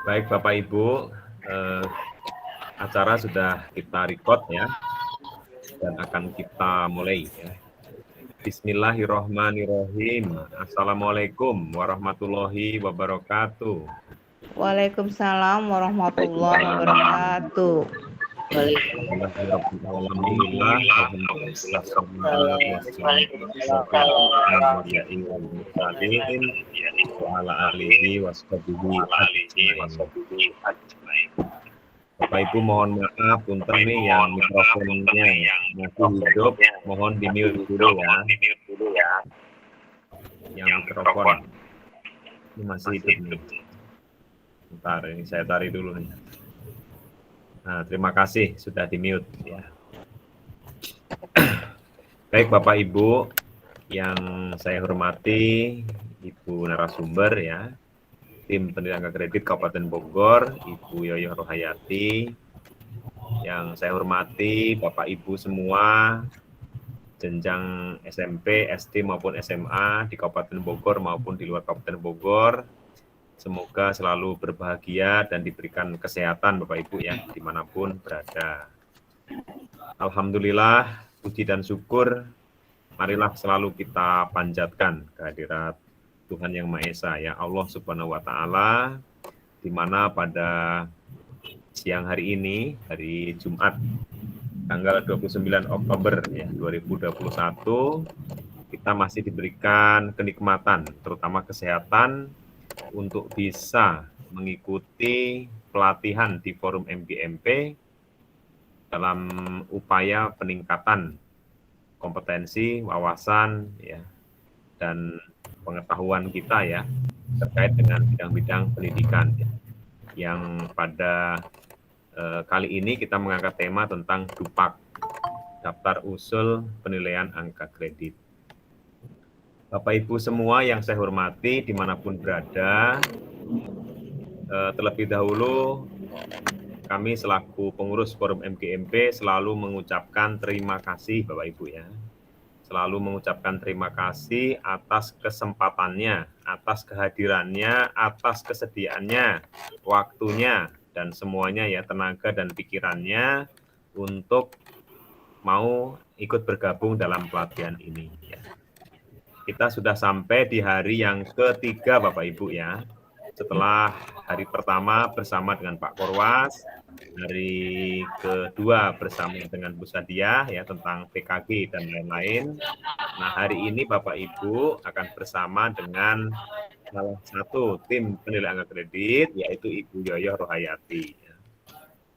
Baik Bapak Ibu, acara sudah kita record ya, dan akan kita mulai ya. Bismillahirrohmanirrohim. Assalamualaikum warahmatullahi wabarakatuh. Waalaikumsalam warahmatullahi wabarakatuh. Alhamdulillah, Bapak Ibu mohon maaf, punten nih yang mikrofonnya masih hidup, mohon di mute dulu ya. Yang mikrofon ini masih hidup nih. Bentar, ini saya tarik dulu nih. Nah, terima kasih sudah di mute ya. Baik Bapak Ibu yang saya hormati, Ibu narasumber ya, tim pendidikan kredit Kabupaten Bogor, Ibu Yoyo Rohayati, yang saya hormati Bapak Ibu semua, jenjang SMP, SD maupun SMA di Kabupaten Bogor maupun di luar Kabupaten Bogor. Semoga selalu berbahagia dan diberikan kesehatan Bapak Ibu ya, dimanapun berada. Alhamdulillah, puji dan syukur, marilah selalu kita panjatkan kehadirat Tuhan Yang Maha Esa ya, Allah Subhanahu wa Ta'ala, di mana pada siang hari ini, hari Jumat, tanggal 29 Oktober ya, 2021, kita masih diberikan kenikmatan, terutama kesehatan, untuk bisa mengikuti pelatihan di Forum MGMP dalam upaya peningkatan kompetensi, wawasan, ya, dan pengetahuan kita ya terkait dengan bidang-bidang pendidikan ya. Yang pada kali ini kita mengangkat tema tentang DUPAK, Daftar Usul Penilaian Angka Kredit. Bapak Ibu semua yang saya hormati dimanapun berada, terlebih dahulu kami selaku pengurus Forum MGMP selalu mengucapkan terima kasih Bapak Ibu ya. Selalu mengucapkan terima kasih atas kesempatannya, atas kehadirannya, atas kesediaannya, waktunya, dan semuanya ya, tenaga dan pikirannya untuk mau ikut bergabung dalam pelatihan ini ya. Kita sudah sampai di hari yang ketiga Bapak Ibu ya. Setelah hari pertama bersama dengan Pak Korwas, hari kedua bersama dengan Bu Sadiah ya tentang PKG dan lain-lain. Nah, hari ini Bapak Ibu akan bersama dengan salah satu tim penilai angka kredit, yaitu Ibu Yoyo Rohayati.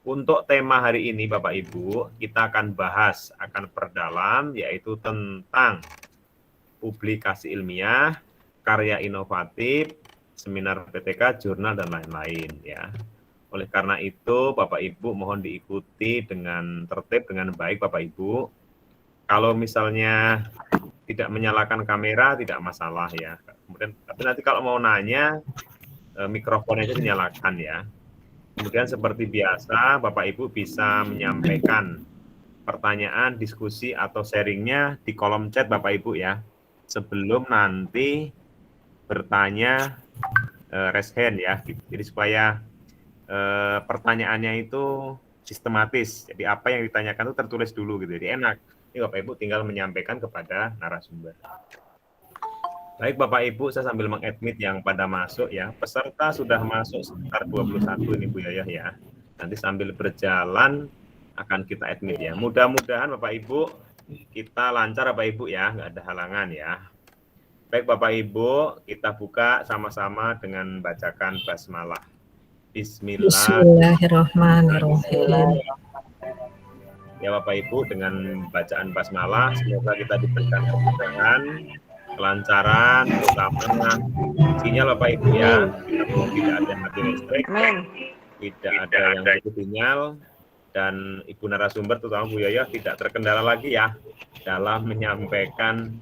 Untuk tema hari ini Bapak Ibu, kita akan bahas, akan perdalam, yaitu tentang publikasi ilmiah, karya inovatif, seminar PTK, jurnal, dan lain-lain ya. Oleh karena itu, Bapak Ibu mohon diikuti dengan tertib, dengan baik Bapak Ibu. Kalau misalnya tidak menyalakan kamera, tidak masalah ya. Kemudian, tapi nanti kalau mau nanya, mikrofonnya itu dinyalakan ya. Kemudian seperti biasa, Bapak Ibu bisa menyampaikan pertanyaan, diskusi, atau sharingnya di kolom chat Bapak Ibu ya. Sebelum nanti bertanya raise hand ya. Jadi supaya pertanyaannya itu sistematis. Jadi apa yang ditanyakan itu tertulis dulu gitu. Jadi enak. Ini Bapak Ibu tinggal menyampaikan kepada narasumber. Baik Bapak Ibu, saya sambil mengadmit yang pada masuk ya. Peserta sudah masuk sekitar 21 ini Bu Yayah ya. Nanti sambil berjalan akan kita admit ya. Mudah-mudahan Bapak Ibu kita lancar Bapak Ibu ya, nggak ada halangan ya. Baik Bapak Ibu, kita buka sama-sama dengan bacakan basmalah. Bismillahirrahmanirrahim. Ya Bapak Ibu, dengan bacaan basmalah semoga kita diberikan kemudahan, kelancaran, terutama sinyal Bapak Ibu ya, tidak ada mati listrik, tidak ada yang putus sinyal, dan Ibu narasumber terutama Bu Yoyo tidak terkendala lagi ya dalam menyampaikan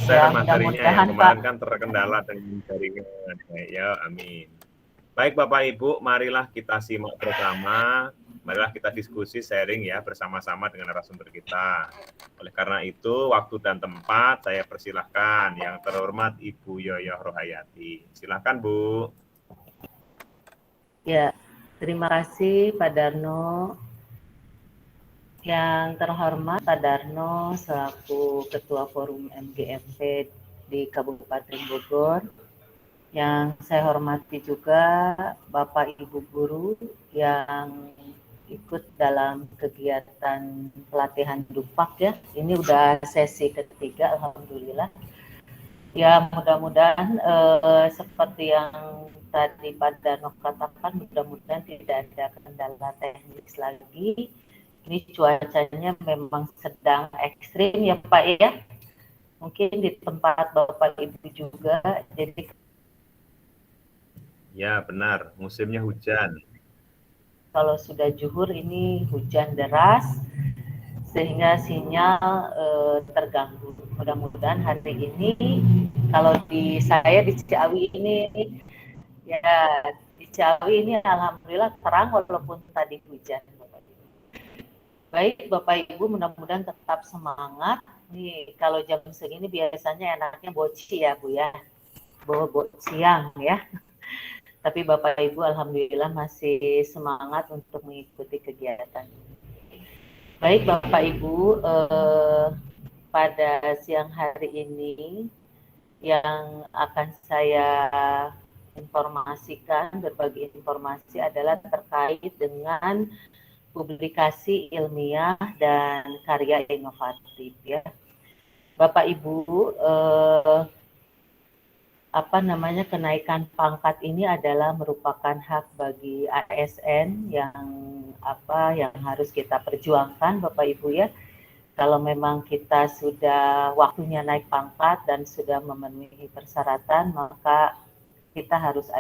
share materinya yang kemarin kan terkendala dengan jaringan. Ya, amin. Baik Bapak Ibu, marilah kita simak bersama, marilah kita diskusi sharing ya bersama-sama dengan narasumber kita. Oleh karena itu, waktu dan tempat saya persilahkan yang terhormat Ibu Yoyo Rohayati. Silakan Bu. Ya, terima kasih Pak Darno. Yang terhormat Pak Darno selaku Ketua Forum MGMP di Kabupaten Bogor. Yang saya hormati juga Bapak Ibu Guru yang ikut dalam kegiatan pelatihan Dupak ya. Ini udah sesi ketiga, alhamdulillah. Ya mudah-mudahan seperti yang tadi Pak Darno katakan, mudah-mudahan tidak ada kendala teknis lagi. Ini cuacanya memang sedang ekstrim ya Pak ya. Mungkin di tempat Bapak Ibu juga. Jadi Ya, benar. Musimnya hujan. kalau sudah zuhur ini hujan deras sehingga sinyal terganggu. Mudah-mudahan hari ini kalau di saya di Ciawi ini ya di Ciawi ini alhamdulillah terang walaupun tadi hujan. Baik Bapak Ibu, mudah-mudahan tetap semangat. Nih kalau jam segini biasanya enaknya boci ya Bu ya, bobo siang ya. Tapi Bapak Ibu alhamdulillah masih semangat untuk mengikuti kegiatan. Baik Bapak Ibu, pada siang hari ini yang akan saya informasikan, berbagi informasi adalah terkait dengan publikasi ilmiah dan karya inovatif ya. Bapak Ibu, kenaikan pangkat ini adalah merupakan hak bagi ASN yang harus kita perjuangkan Bapak Ibu ya. Kalau memang kita sudah waktunya naik pangkat dan sudah memenuhi persyaratan, maka kita harus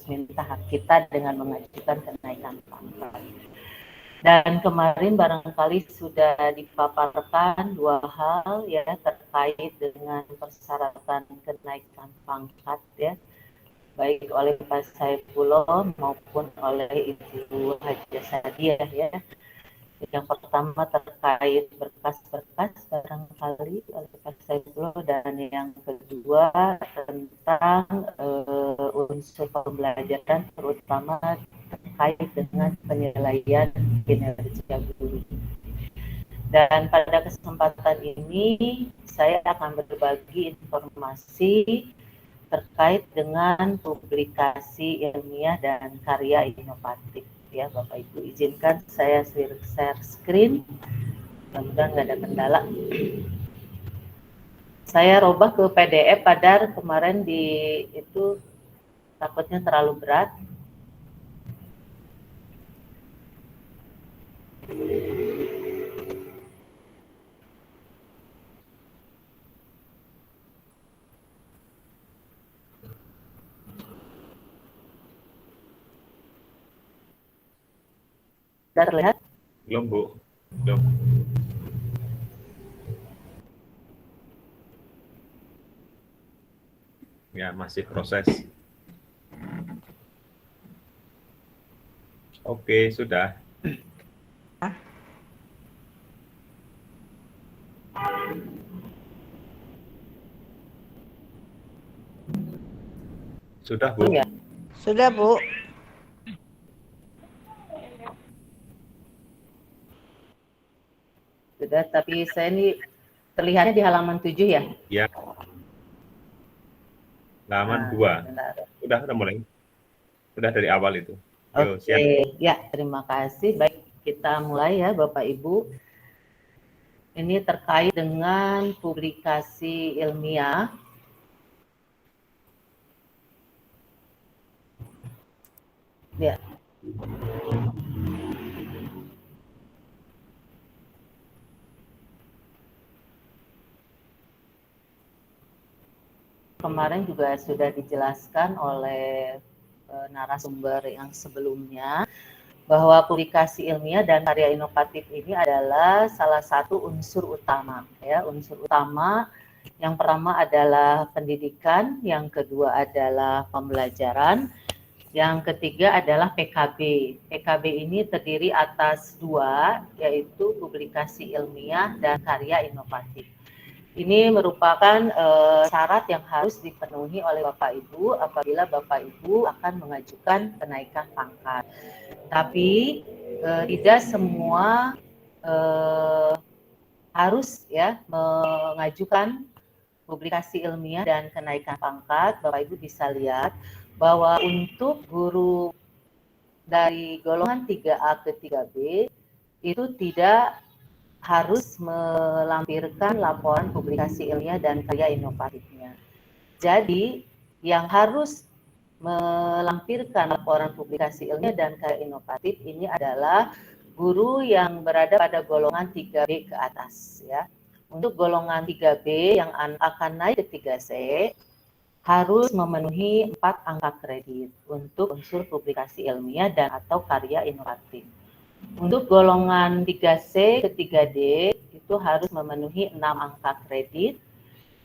minta hak kita dengan mengajukan kenaikan pangkat. Dan kemarin barangkali sudah dipaparkan dua hal ya terkait dengan persyaratan kenaikan pangkat ya, baik oleh Pak Saifullah maupun oleh Ibu Haja Sadiah ya. Yang pertama terkait berkas-berkas barangkali oleh Pak Saifullah, dan yang kedua tentang unsur pembelajaran terutama terkait dengan penilaian kinerja guru. Dan pada kesempatan ini saya akan berbagi informasi terkait dengan publikasi ilmiah dan karya inovatif ya Bapak Ibu. Izinkan saya share screen, mudah-mudahan nggak ada kendala. Saya robah ke PDF pada kemarin itu takutnya terlalu berat. Sudah terlihat? Belum, Bu. Belum. Ya, masih proses. Oke, sudah. Sudah, Bu. Ya. Sudah, Bu. Sudah, tapi saya ini terlihatnya di halaman 7 ya? Ya. Halaman 2. Udah mulai. Sudah dari awal itu. Oke, ya terima kasih. Baik, kita mulai ya Bapak Ibu. Ini terkait dengan publikasi ilmiah. Ya. Kemarin juga sudah dijelaskan oleh narasumber yang sebelumnya bahwa publikasi ilmiah dan karya inovatif ini adalah salah satu unsur utama ya. Unsur utama yang pertama adalah pendidikan, yang kedua adalah pembelajaran, yang ketiga adalah PKB. PKB ini terdiri atas dua, yaitu publikasi ilmiah dan karya inovatif. Ini merupakan syarat yang harus dipenuhi oleh Bapak Ibu apabila Bapak Ibu akan mengajukan kenaikan pangkat. Tapi tidak semua harus ya mengajukan publikasi ilmiah dan kenaikan pangkat. Bapak Ibu bisa lihat bahwa untuk guru dari golongan 3A ke 3B itu tidak harus melampirkan laporan publikasi ilmiah dan karya inovatifnya. Jadi, yang harus melampirkan laporan publikasi ilmiah dan karya inovatif ini adalah guru yang berada pada golongan 3B ke atas ya. Untuk golongan 3B yang akan naik ke 3C harus memenuhi 4 angka kredit untuk unsur publikasi ilmiah dan atau karya inovatif. Untuk golongan 3C ke 3D itu harus memenuhi 6 angka kredit.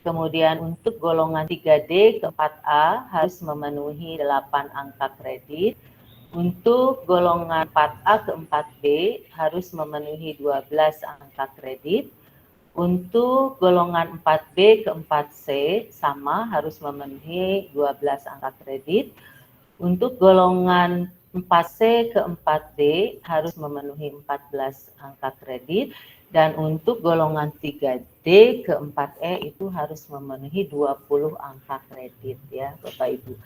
Kemudian untuk golongan 3D ke 4A harus memenuhi 8 angka kredit. Untuk golongan 4A ke 4B harus memenuhi 12 angka kredit. Untuk golongan 4B ke 4C sama harus memenuhi 12 angka kredit. Untuk golongan 4C ke 4D harus memenuhi 14 angka kredit, dan untuk golongan 3D ke 4E itu harus memenuhi 20 angka kredit ya Bapak Ibu.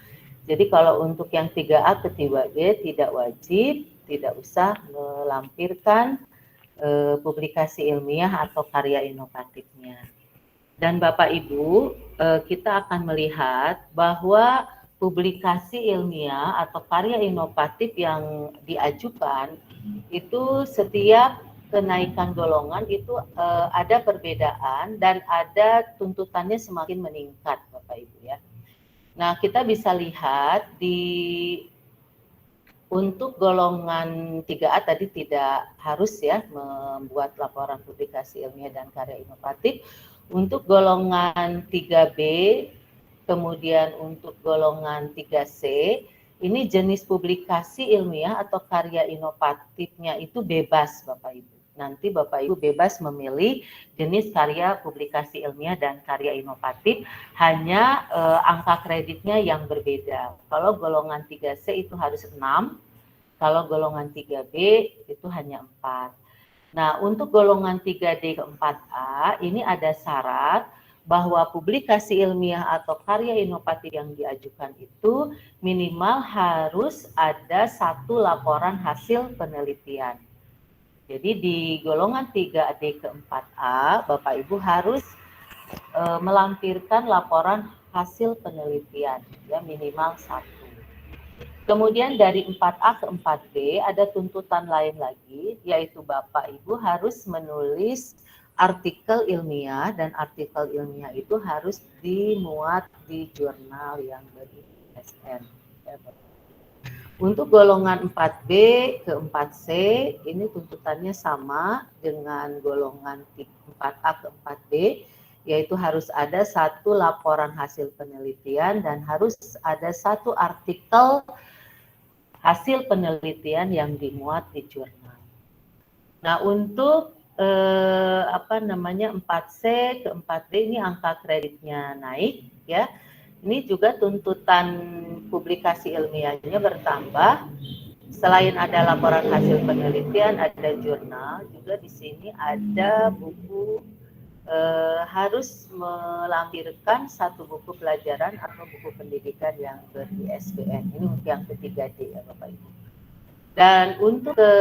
Jadi kalau untuk yang 3A ke 3B tidak wajib, tidak usah melampirkan publikasi ilmiah atau karya inovatifnya. Dan Bapak Ibu, kita akan melihat bahwa publikasi ilmiah atau karya inovatif yang diajukan itu setiap kenaikan golongan itu ada perbedaan dan ada tuntutannya semakin meningkat Bapak Ibu ya. Nah, kita bisa lihat untuk golongan 3A tadi tidak harus ya membuat laporan publikasi ilmiah dan karya inovatif. Untuk golongan 3B, kemudian untuk golongan 3C, ini jenis publikasi ilmiah atau karya inovatifnya itu bebas Bapak Ibu. Nanti Bapak Ibu bebas memilih jenis karya publikasi ilmiah dan karya inovatif, hanya angka kreditnya yang berbeda. Kalau golongan 3C itu harus 6, kalau golongan 3B itu hanya 4. Nah, untuk golongan 3D ke 4A, ini ada syarat bahwa publikasi ilmiah atau karya inovatif yang diajukan itu minimal harus ada 1 laporan hasil penelitian. Jadi di golongan 3D ke 4A, Bapak Ibu harus melampirkan laporan hasil penelitian, ya minimal 1. Kemudian dari 4A ke 4B ada tuntutan lain lagi, yaitu Bapak Ibu harus menulis artikel ilmiah, dan artikel ilmiah itu harus dimuat di jurnal yang ber-ISN. Untuk golongan 4B ke 4C, ini tuntutannya sama dengan golongan 4A ke 4B, yaitu harus ada 1 laporan hasil penelitian dan harus ada 1 artikel hasil penelitian yang dimuat di jurnal. Nah, untuk 4C ke 4D ini angka kreditnya naik ya. Ini juga tuntutan publikasi ilmiahnya bertambah. Selain ada laporan hasil penelitian, ada jurnal, juga di sini ada buku harus melampirkan 1 buku pelajaran atau buku pendidikan yang ber-ISBN. Ini untuk yang ketiga D ya Bapak Ibu. Dan untuk ke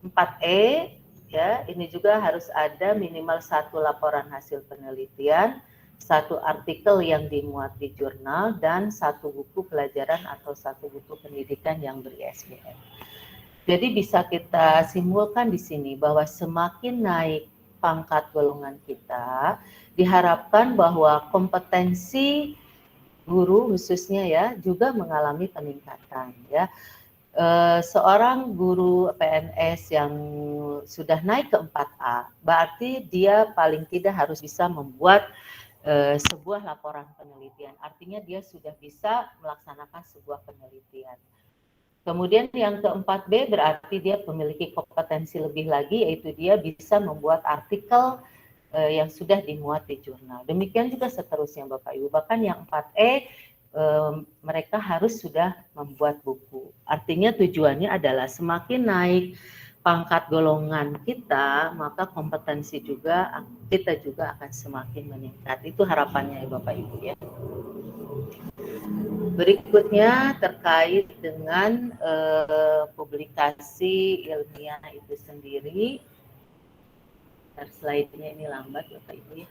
4E ya, ini juga harus ada minimal 1 laporan hasil penelitian, 1 artikel yang dimuat di jurnal, dan 1 buku pelajaran atau 1 buku pendidikan yang ber-ISBN. Jadi bisa kita simpulkan di sini bahwa semakin naik pangkat golongan kita, diharapkan bahwa kompetensi guru khususnya ya juga mengalami peningkatan ya. Seorang guru PNS yang sudah naik ke 4A, berarti dia paling tidak harus bisa membuat sebuah laporan penelitian. Artinya dia sudah bisa melaksanakan sebuah penelitian. Kemudian yang ke-4B berarti dia memiliki kompetensi lebih lagi, yaitu dia bisa membuat artikel yang sudah dimuat di jurnal. Demikian juga seterusnya Bapak Ibu. Bahkan yang 4E mereka harus sudah membuat buku. Artinya tujuannya adalah semakin naik pangkat golongan kita, maka kompetensi juga kita juga akan semakin meningkat. Itu harapannya ya Bapak Ibu ya. Berikutnya terkait dengan publikasi ilmiah itu sendiri. Slide-nya ini lambat Bapak Ibu ya.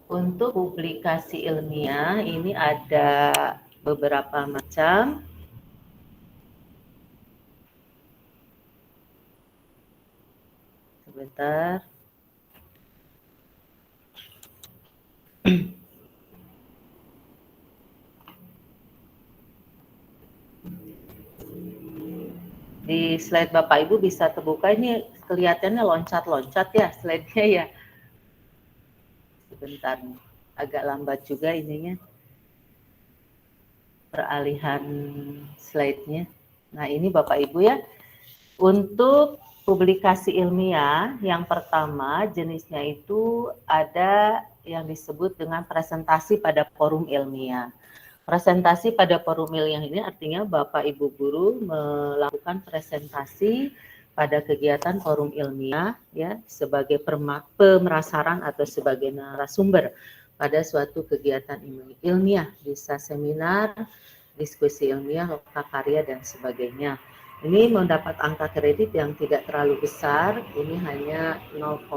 Untuk publikasi ilmiah ini ada beberapa macam. Sebentar. Di slide Bapak Ibu bisa terbuka, ini kelihatannya loncat-loncat ya slide-nya ya. Sebentar, agak lambat juga ininya. Peralihan slide-nya. Nah ini Bapak Ibu ya, untuk publikasi ilmiah yang pertama jenisnya itu ada yang disebut dengan presentasi pada forum ilmiah. Presentasi pada forum ilmiah ini artinya Bapak Ibu guru melakukan presentasi pada kegiatan forum ilmiah ya sebagai pemerasaran atau sebagai narasumber pada suatu kegiatan ilmiah, bisa seminar, diskusi ilmiah, loka karya dan sebagainya. Ini mendapat angka kredit yang tidak terlalu besar, ini hanya 0,2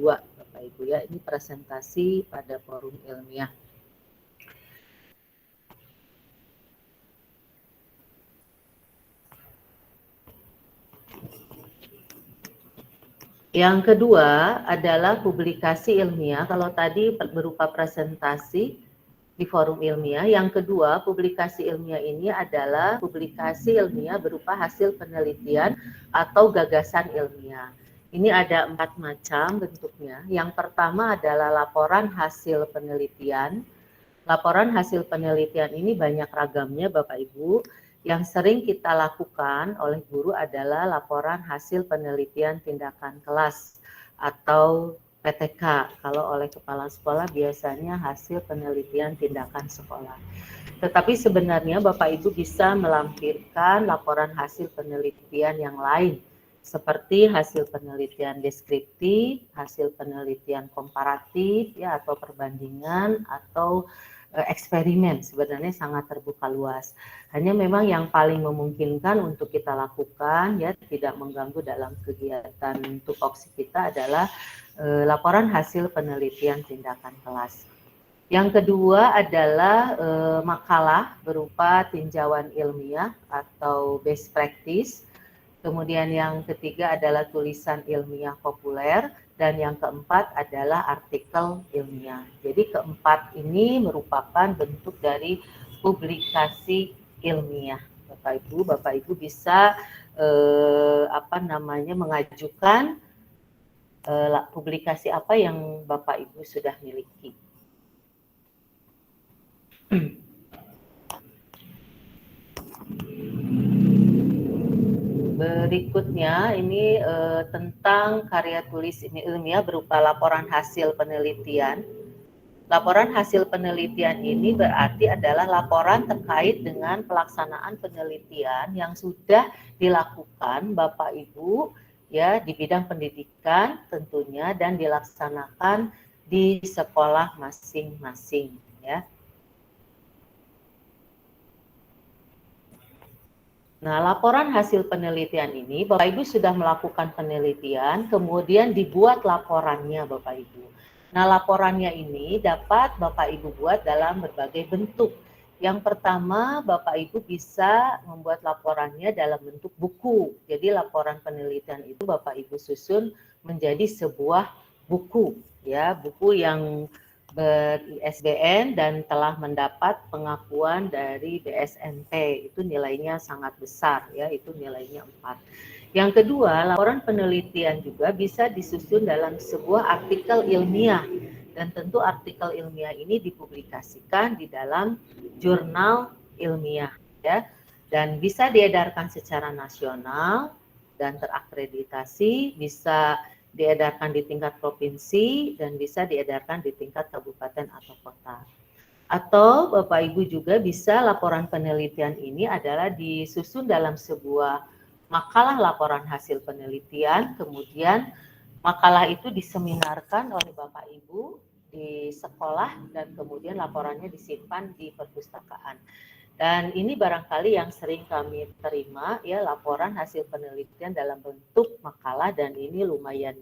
Bapak Ibu ya. Ini presentasi pada forum ilmiah. Yang kedua adalah publikasi ilmiah. Kalau tadi berupa presentasi di forum ilmiah, yang kedua publikasi ilmiah ini adalah publikasi ilmiah berupa hasil penelitian atau gagasan ilmiah. Ini ada 4 macam bentuknya. Yang pertama adalah laporan hasil penelitian. Laporan hasil penelitian ini banyak ragamnya Bapak Ibu. Yang sering kita lakukan oleh guru adalah laporan hasil penelitian tindakan kelas atau PTK. Kalau oleh kepala sekolah biasanya hasil penelitian tindakan sekolah. Tetapi sebenarnya Bapak Ibu bisa melampirkan laporan hasil penelitian yang lain, seperti hasil penelitian deskriptif, hasil penelitian komparatif, ya atau perbandingan atau eksperimen. Sebenarnya sangat terbuka luas. Hanya memang yang paling memungkinkan untuk kita lakukan, ya tidak mengganggu dalam kegiatan tupoksi kita adalah laporan hasil penelitian tindakan kelas. Yang kedua adalah makalah berupa tinjauan ilmiah atau best practice. Kemudian yang ketiga adalah tulisan ilmiah populer. Dan yang keempat adalah artikel ilmiah. Jadi keempat ini merupakan bentuk dari publikasi ilmiah. Bapak Ibu bisa mengajukan publikasi apa yang Bapak Ibu sudah miliki. Berikutnya ini tentang karya tulis ilmiah berupa laporan hasil penelitian. Laporan hasil penelitian ini berarti adalah laporan terkait dengan pelaksanaan penelitian yang sudah dilakukan Bapak Ibu ya di bidang pendidikan tentunya dan dilaksanakan di sekolah masing-masing ya. Nah, laporan hasil penelitian ini, Bapak Ibu sudah melakukan penelitian, kemudian dibuat laporannya Bapak Ibu. Nah, laporannya ini dapat Bapak Ibu buat dalam berbagai bentuk. Yang pertama, Bapak Ibu bisa membuat laporannya dalam bentuk buku. Jadi, laporan penelitian itu Bapak Ibu susun menjadi sebuah buku, ya, buku yang ber-ISBN dan telah mendapat pengakuan dari BSNP. Itu nilainya sangat besar ya, itu nilainya 4. Yang kedua, laporan penelitian juga bisa disusun dalam sebuah artikel ilmiah dan tentu artikel ilmiah ini dipublikasikan di dalam jurnal ilmiah ya dan bisa diedarkan secara nasional dan terakreditasi, bisa diedarkan di tingkat provinsi dan bisa diedarkan di tingkat kabupaten atau kota. Atau Bapak Ibu juga bisa laporan penelitian ini adalah disusun dalam sebuah makalah laporan hasil penelitian, kemudian makalah itu diseminarkan oleh Bapak Ibu di sekolah dan kemudian laporannya disimpan di perpustakaan. Dan ini barangkali yang sering kami terima, ya, laporan hasil penelitian dalam bentuk makalah, dan ini lumayan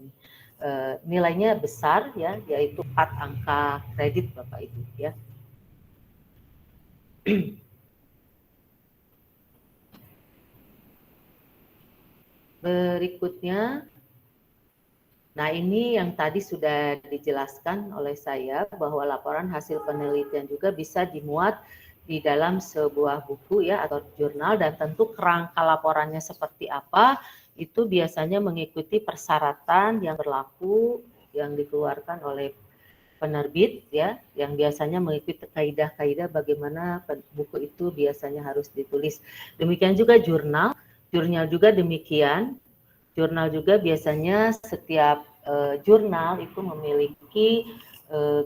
nilainya besar, ya, yaitu 4 angka kredit Bapak Ibu, ya. Berikutnya, nah ini yang tadi sudah dijelaskan oleh saya bahwa laporan hasil penelitian juga bisa dimuat di dalam sebuah buku, ya, atau jurnal, dan tentu kerangka laporannya seperti apa itu biasanya mengikuti persyaratan yang berlaku yang dikeluarkan oleh penerbit, ya, yang biasanya mengikuti kaidah-kaidah bagaimana buku itu biasanya harus ditulis. Demikian juga jurnal juga demikian. Jurnal juga biasanya setiap jurnal itu memiliki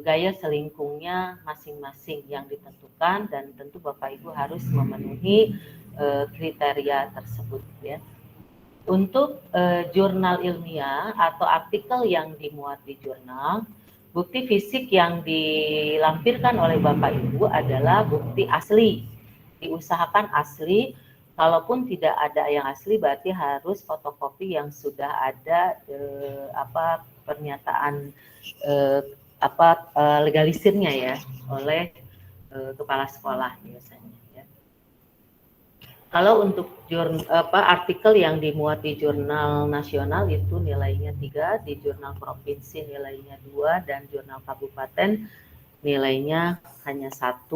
gaya selingkungnya masing-masing yang ditentukan, dan tentu Bapak Ibu harus memenuhi kriteria tersebut, ya. Untuk jurnal ilmiah atau artikel yang dimuat di jurnal, bukti fisik yang dilampirkan oleh Bapak Ibu adalah bukti asli. Diusahakan asli, kalaupun tidak ada yang asli berarti harus fotokopi yang sudah ada pernyataan legalisirnya, ya, oleh kepala sekolah biasanya, ya. Kalau untuk artikel yang dimuat di jurnal nasional itu nilainya 3, di jurnal provinsi nilainya 2, dan jurnal kabupaten nilainya hanya 1.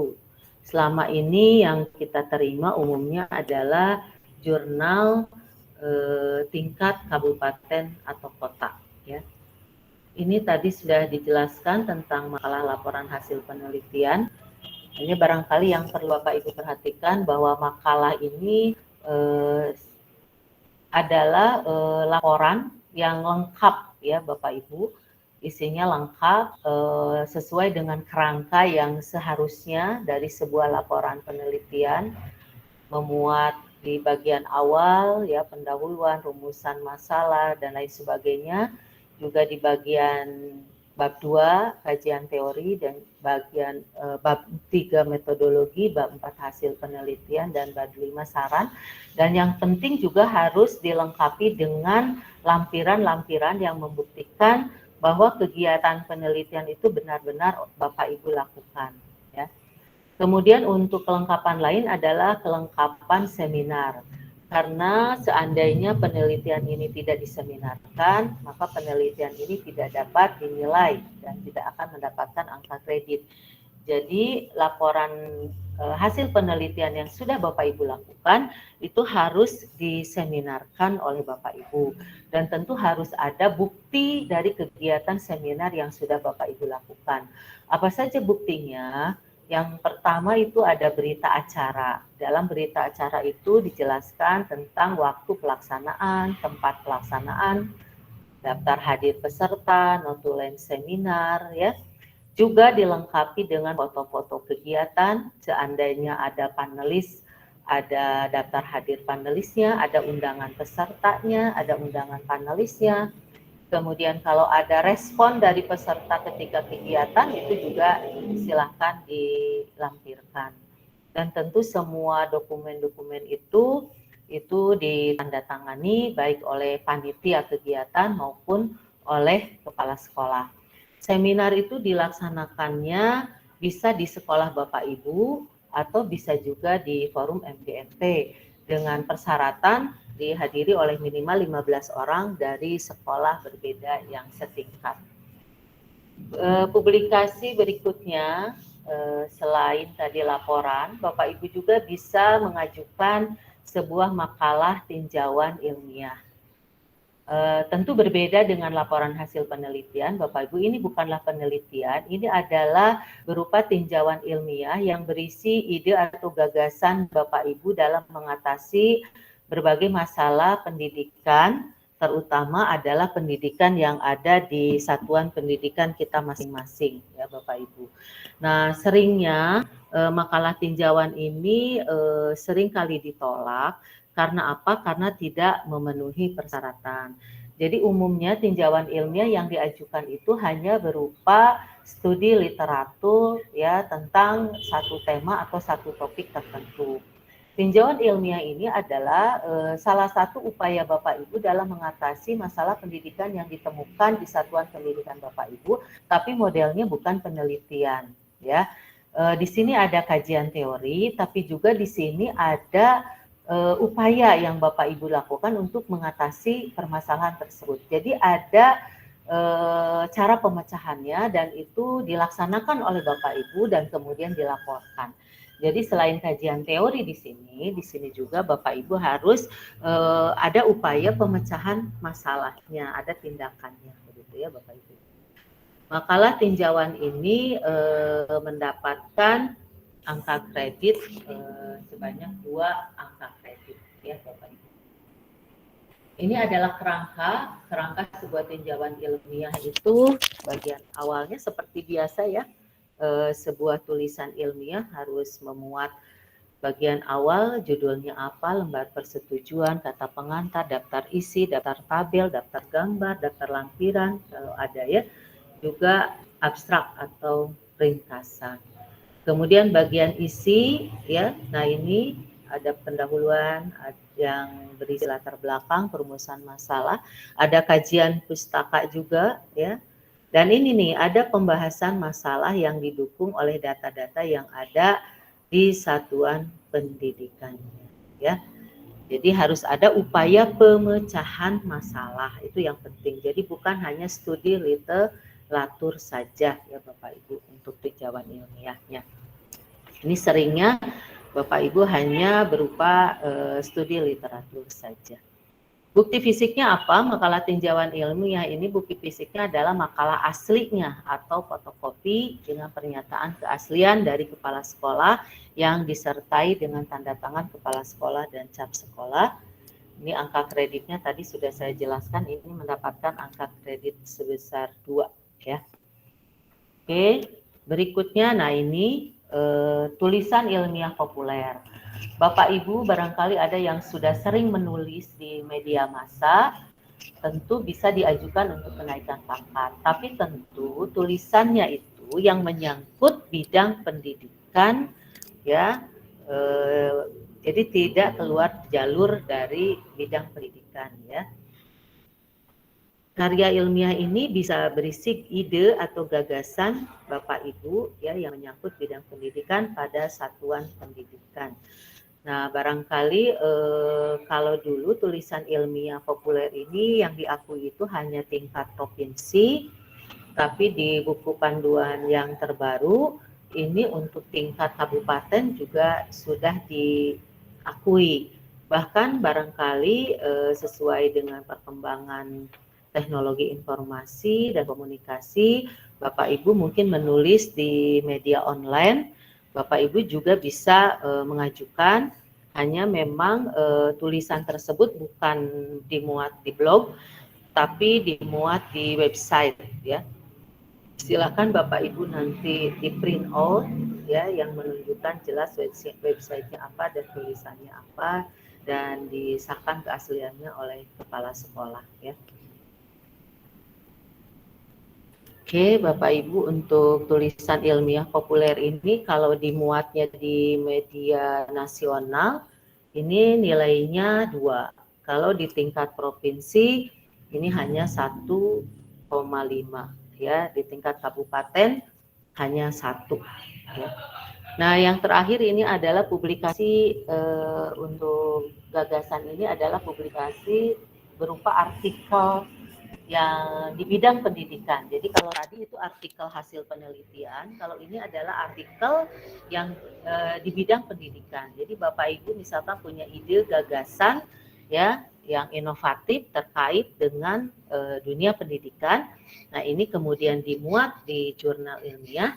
Selama ini yang kita terima umumnya adalah jurnal tingkat kabupaten atau kota, ya. Ini tadi sudah dijelaskan tentang makalah laporan hasil penelitian. Ini barangkali yang perlu Bapak Ibu perhatikan bahwa makalah ini adalah laporan yang lengkap, ya Bapak Ibu. Isinya lengkap sesuai dengan kerangka yang seharusnya dari sebuah laporan penelitian, memuat di bagian awal, ya, pendahuluan, rumusan masalah dan lain sebagainya, juga di bagian bab 2 kajian teori, dan bagian bab 3 metodologi, bab 4 hasil penelitian, dan bab 5 saran. Dan yang penting juga harus dilengkapi dengan lampiran-lampiran yang membuktikan bahwa kegiatan penelitian itu benar-benar Bapak Ibu lakukan, ya. Kemudian untuk kelengkapan lain adalah kelengkapan seminar. Karena seandainya penelitian ini tidak diseminarkan, maka penelitian ini tidak dapat dinilai dan tidak akan mendapatkan angka kredit. Jadi laporan hasil penelitian yang sudah Bapak Ibu lakukan itu harus diseminarkan oleh Bapak Ibu. Dan tentu harus ada bukti dari kegiatan seminar yang sudah Bapak Ibu lakukan. Apa saja buktinya? Yang pertama itu ada berita acara. Dalam berita acara itu dijelaskan tentang waktu pelaksanaan, tempat pelaksanaan, daftar hadir peserta, notulen seminar, ya. Juga dilengkapi dengan foto-foto kegiatan, seandainya ada panelis, ada daftar hadir panelisnya, ada undangan pesertanya, ada undangan panelisnya. Kemudian kalau ada respon dari peserta ketika kegiatan itu juga silahkan dilampirkan. Dan tentu semua dokumen-dokumen itu ditandatangani baik oleh panitia kegiatan maupun oleh kepala sekolah. Seminar itu dilaksanakannya bisa di sekolah Bapak Ibu atau bisa juga di forum MGMP dengan persyaratan dihadiri oleh minimal 15 orang dari sekolah berbeda yang setingkat. Publikasi berikutnya, selain tadi laporan, Bapak Ibu juga bisa mengajukan sebuah makalah tinjauan ilmiah. Tentu berbeda dengan laporan hasil penelitian, Bapak Ibu, ini bukanlah penelitian, ini adalah berupa tinjauan ilmiah yang berisi ide atau gagasan Bapak Ibu dalam mengatasi berbagai masalah pendidikan, terutama adalah pendidikan yang ada di satuan pendidikan kita masing-masing, ya Bapak Ibu. Nah, seringnya makalah tinjauan ini sering kali ditolak karena apa? Karena tidak memenuhi persyaratan. Jadi umumnya tinjauan ilmiah yang diajukan itu hanya berupa studi literatur ya tentang satu tema atau satu topik tertentu. Tinjauan ilmiah ini adalah salah satu upaya Bapak Ibu dalam mengatasi masalah pendidikan yang ditemukan di satuan pendidikan Bapak Ibu, tapi modelnya bukan penelitian, ya. Di sini ada kajian teori, tapi juga di sini ada upaya yang Bapak Ibu lakukan untuk mengatasi permasalahan tersebut. Jadi ada cara pemecahannya dan itu dilaksanakan oleh Bapak Ibu dan kemudian dilaporkan. Jadi selain kajian teori di sini juga Bapak Ibu harus ada upaya pemecahan masalahnya, ada tindakannya, begitu ya Bapak Ibu. Makalah tinjauan ini mendapatkan angka kredit sebanyak 2 angka kredit, ya Bapak Ibu. Ini adalah kerangka sebuah tinjauan ilmiah itu bagian awalnya seperti biasa ya. Sebuah tulisan ilmiah harus memuat bagian awal, judulnya apa, lembar persetujuan, kata pengantar, daftar isi, daftar tabel, daftar gambar, daftar lampiran, kalau ada ya, juga abstrak atau ringkasan. Kemudian bagian isi, ya, nah ini ada pendahuluan yang berisi latar belakang, perumusan masalah, ada kajian pustaka juga, ya. Dan ini nih ada pembahasan masalah yang didukung oleh data-data yang ada di satuan pendidikannya, ya. Jadi harus ada upaya pemecahan masalah, itu yang penting. Jadi bukan hanya studi literatur saja ya Bapak Ibu untuk tinjauan ilmiahnya. Ini seringnya Bapak Ibu hanya berupa studi literatur saja. Bukti fisiknya apa? Makalah tinjauan ilmiah ini bukti fisiknya adalah makalah aslinya atau fotokopi dengan pernyataan keaslian dari kepala sekolah yang disertai dengan tanda tangan kepala sekolah dan cap sekolah. Ini angka kreditnya tadi sudah saya jelaskan, ini mendapatkan angka kredit sebesar 2 ya. Oke, berikutnya nah ini tulisan ilmiah populer. Bapak Ibu barangkali ada yang sudah sering menulis di media massa, tentu bisa diajukan untuk kenaikan pangkat. Tapi tentu tulisannya itu yang menyangkut bidang pendidikan, ya, jadi tidak keluar jalur dari bidang pendidikan, ya. Karya ilmiah ini bisa berisi ide atau gagasan Bapak Ibu ya yang menyangkut bidang pendidikan pada satuan pendidikan. Nah, barangkali kalau dulu tulisan ilmiah populer ini yang diakui itu hanya tingkat provinsi, tapi di buku panduan yang terbaru ini untuk tingkat kabupaten juga sudah diakui. Bahkan barangkali sesuai dengan perkembangan teknologi informasi dan komunikasi, Bapak Ibu mungkin menulis di media online, Bapak Ibu juga bisa mengajukan, hanya memang tulisan tersebut bukan dimuat di blog, tapi dimuat di website ya. Silakan Bapak Ibu nanti di print out ya yang menunjukkan jelas website-nya apa dan tulisannya apa dan disahkan keasliannya oleh kepala sekolah ya. Oke, Bapak Ibu, untuk tulisan ilmiah populer ini kalau dimuatnya di media nasional, ini nilainya 2. Kalau di tingkat provinsi, ini hanya 1,5. Ya, di tingkat kabupaten hanya 1. Ya. Nah, yang terakhir ini adalah publikasi untuk gagasan ini adalah publikasi berupa artikel yang di bidang pendidikan. Jadi kalau tadi itu artikel hasil penelitian, kalau ini adalah artikel yang di bidang pendidikan. Jadi Bapak Ibu misalkan punya ide gagasan ya yang inovatif terkait dengan dunia pendidikan. Nah, ini kemudian dimuat di jurnal ilmiah.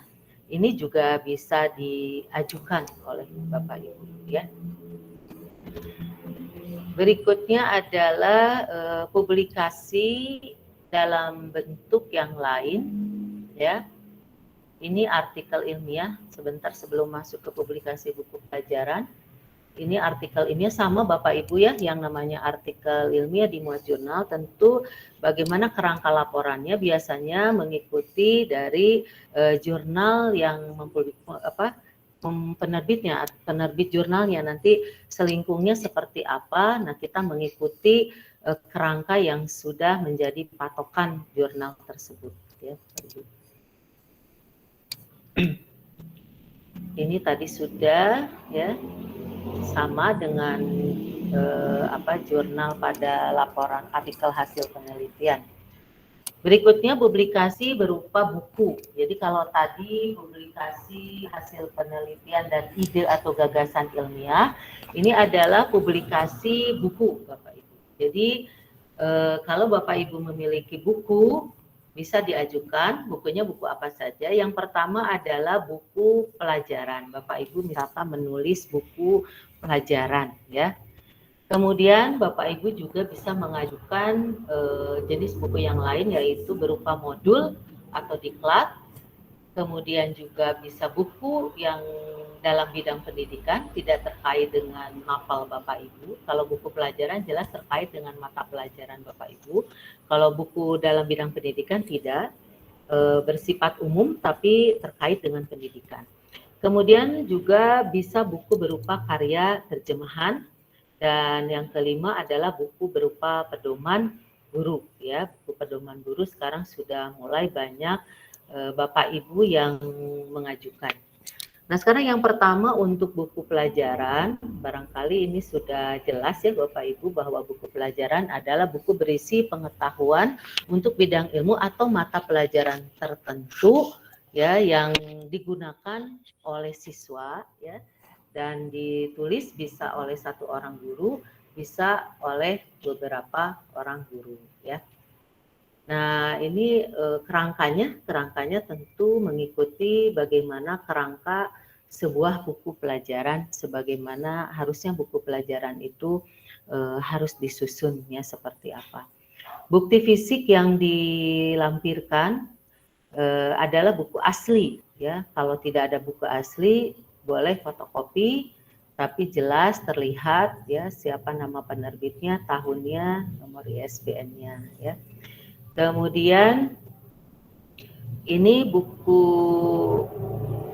Ini juga bisa diajukan oleh Bapak Ibu ya. Berikutnya adalah publikasi dalam bentuk yang lain, ya. Ini artikel ilmiah. Sebentar sebelum masuk ke publikasi buku pelajaran, ini artikel ilmiah sama Bapak Ibu ya, yang namanya artikel ilmiah di muat jurnal. Tentu bagaimana kerangka laporannya biasanya mengikuti dari jurnal yang penerbit jurnalnya, nanti selingkungnya seperti apa. Nah, kita mengikuti kerangka yang sudah menjadi patokan jurnal tersebut, ya. Ini tadi sudah, ya, sama dengan jurnal pada laporan artikel hasil penelitian. Berikutnya publikasi berupa buku. Jadi kalau tadi publikasi hasil penelitian dan ide atau gagasan ilmiah, ini adalah publikasi buku, Bapak Ibu. Jadi kalau Bapak Ibu memiliki buku, bisa diajukan. Bukunya buku apa saja. Yang pertama adalah buku pelajaran. Bapak Ibu misalkan menulis buku pelajaran, ya. Kemudian Bapak Ibu juga bisa mengajukan jenis buku yang lain, yaitu berupa modul atau diklat. Kemudian juga bisa buku yang dalam bidang pendidikan, tidak terkait dengan mapel Bapak Ibu. Kalau buku pelajaran jelas terkait dengan mata pelajaran Bapak Ibu. Kalau buku dalam bidang pendidikan tidak, bersifat umum tapi terkait dengan pendidikan. Kemudian juga bisa buku berupa karya terjemahan. Dan yang kelima adalah buku berupa pedoman guru, ya. Buku pedoman guru sekarang sudah mulai banyak Bapak Ibu yang mengajukan. Nah, sekarang yang pertama untuk buku pelajaran, barangkali ini sudah jelas ya Bapak Ibu bahwa buku pelajaran adalah buku berisi pengetahuan untuk bidang ilmu atau mata pelajaran tertentu, ya, yang digunakan oleh siswa, ya. Dan ditulis bisa oleh satu orang guru, bisa oleh beberapa orang guru, ya. Nah, ini kerangkanya tentu mengikuti bagaimana kerangka sebuah buku pelajaran, sebagaimana harusnya buku pelajaran itu harus disusunnya seperti apa. Bukti fisik yang dilampirkan adalah buku asli, ya. Kalau tidak ada buku asli, boleh fotokopi, tapi jelas terlihat, ya, siapa nama penerbitnya, tahunnya, nomor ISBN-nya, ya. Kemudian ini buku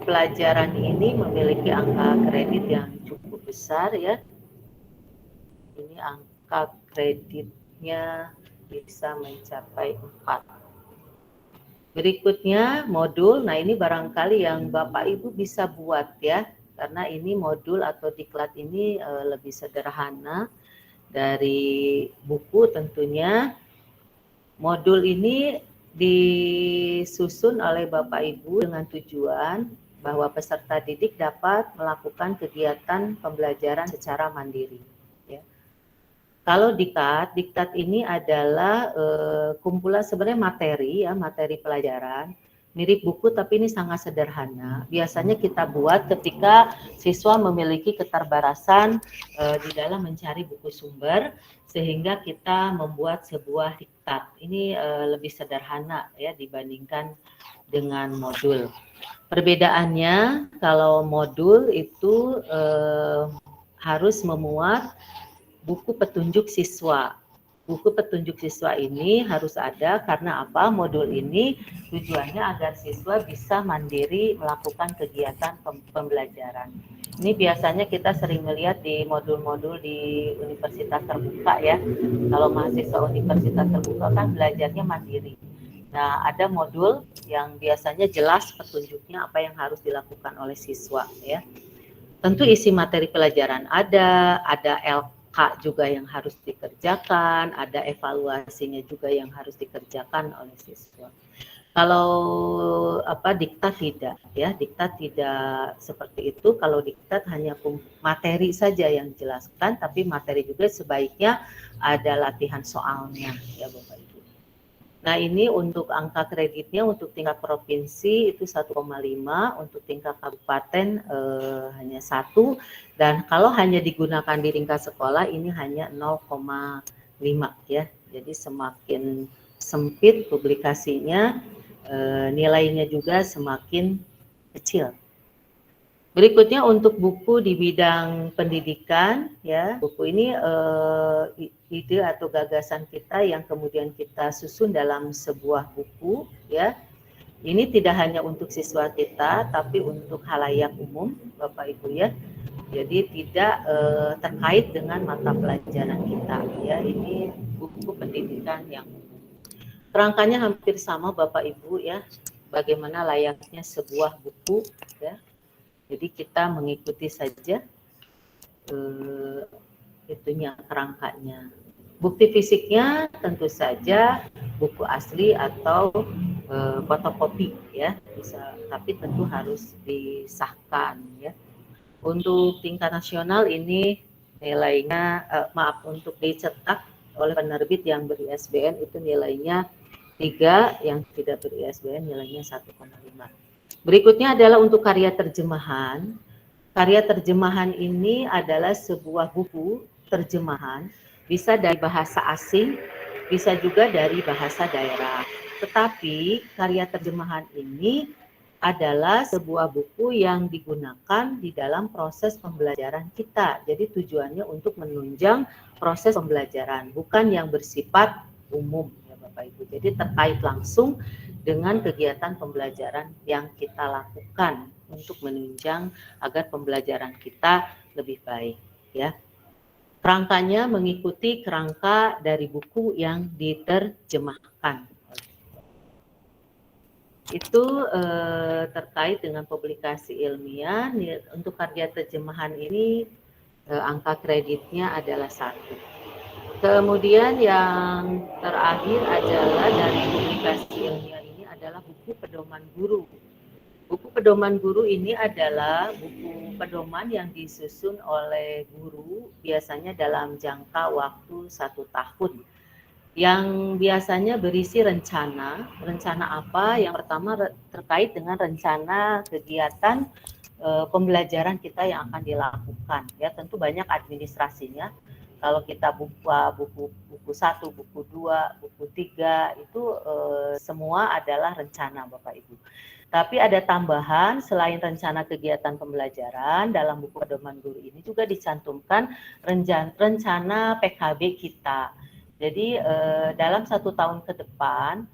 pelajaran ini memiliki angka kredit yang cukup besar, ya. Ini angka kreditnya bisa mencapai 4. Berikutnya modul. Nah, ini barangkali yang Bapak Ibu bisa buat, ya, karena ini modul atau diklat ini lebih sederhana dari buku tentunya. Modul ini disusun oleh Bapak Ibu dengan tujuan bahwa peserta didik dapat melakukan kegiatan pembelajaran secara mandiri, ya. Kalau diktat ini adalah kumpulan sebenarnya materi, ya, materi pelajaran, mirip buku tapi ini sangat sederhana. Biasanya kita buat ketika siswa memiliki keterbatasan di dalam mencari buku sumber, sehingga kita membuat sebuah diktat. Ini lebih sederhana, ya, dibandingkan dengan modul. Perbedaannya, kalau modul itu harus memuat buku petunjuk siswa. Buku petunjuk siswa ini harus ada karena apa? Modul ini tujuannya agar siswa bisa mandiri melakukan kegiatan pembelajaran. Ini biasanya kita sering melihat di modul-modul di universitas terbuka, ya. Kalau mahasiswa universitas terbuka kan belajarnya mandiri. Nah, ada modul yang biasanya jelas petunjuknya apa yang harus dilakukan oleh siswa, ya. Tentu isi materi pelajaran ada LK juga yang harus dikerjakan, ada evaluasinya juga yang harus dikerjakan oleh siswa. Kalau diktat tidak, ya, diktat tidak seperti itu. Kalau diktat hanya materi saja yang dijelaskan, tapi materi juga sebaiknya ada latihan soalnya, ya Bapak Ibu. Nah, ini untuk angka kreditnya untuk tingkat provinsi itu 1,5, untuk tingkat kabupaten hanya 1, dan kalau hanya digunakan di tingkat sekolah ini hanya 0,5 ya. Jadi semakin sempit publikasinya, nilainya juga semakin kecil. Berikutnya untuk buku di bidang pendidikan, ya, buku ini ide atau gagasan kita yang kemudian kita susun dalam sebuah buku, ya. Ini tidak hanya untuk siswa kita, tapi untuk halayak umum, Bapak Ibu ya. Jadi tidak terkait dengan mata pelajaran kita, ya. Ini buku pendidikan yang kerangkanya hampir sama, Bapak Ibu ya. Bagaimana layaknya sebuah buku, ya. Jadi kita mengikuti saja itunya, kerangkanya. Bukti fisiknya tentu saja buku asli atau fotokopi ya, bisa, tapi tentu harus disahkan ya. Untuk tingkat nasional ini nilainya untuk dicetak oleh penerbit yang ber-ISBN itu nilainya 3, yang tidak ber-ISBN nilainya 1,5. Berikutnya adalah untuk karya terjemahan. Karya terjemahan ini adalah sebuah buku terjemahan, bisa dari bahasa asing, bisa juga dari bahasa daerah. Tetapi karya terjemahan ini adalah sebuah buku yang digunakan di dalam proses pembelajaran kita. Jadi tujuannya untuk menunjang proses pembelajaran, bukan yang bersifat umum ya Bapak Ibu. Jadi terkait langsung dengan kegiatan pembelajaran yang kita lakukan untuk menunjang agar pembelajaran kita lebih baik ya. Kerangkanya mengikuti kerangka dari buku yang diterjemahkan. Itu terkait dengan publikasi ilmiah. Untuk karya terjemahan ini angka kreditnya adalah 1. Kemudian yang terakhir adalah dari publikasi ilmiah ini adalah buku pedoman guru. Buku pedoman guru ini adalah buku pedoman yang disusun oleh guru biasanya dalam jangka waktu 1 tahun. Yang biasanya berisi rencana apa? Yang pertama terkait dengan rencana kegiatan pembelajaran kita yang akan dilakukan. Ya, tentu banyak administrasinya. Kalau kita buka buku 1, buku 2, buku 3 itu semua adalah rencana Bapak Ibu. Tapi ada tambahan selain rencana kegiatan pembelajaran, dalam buku pedoman guru ini juga dicantumkan rencana PKB kita. Jadi dalam 1 tahun ke depan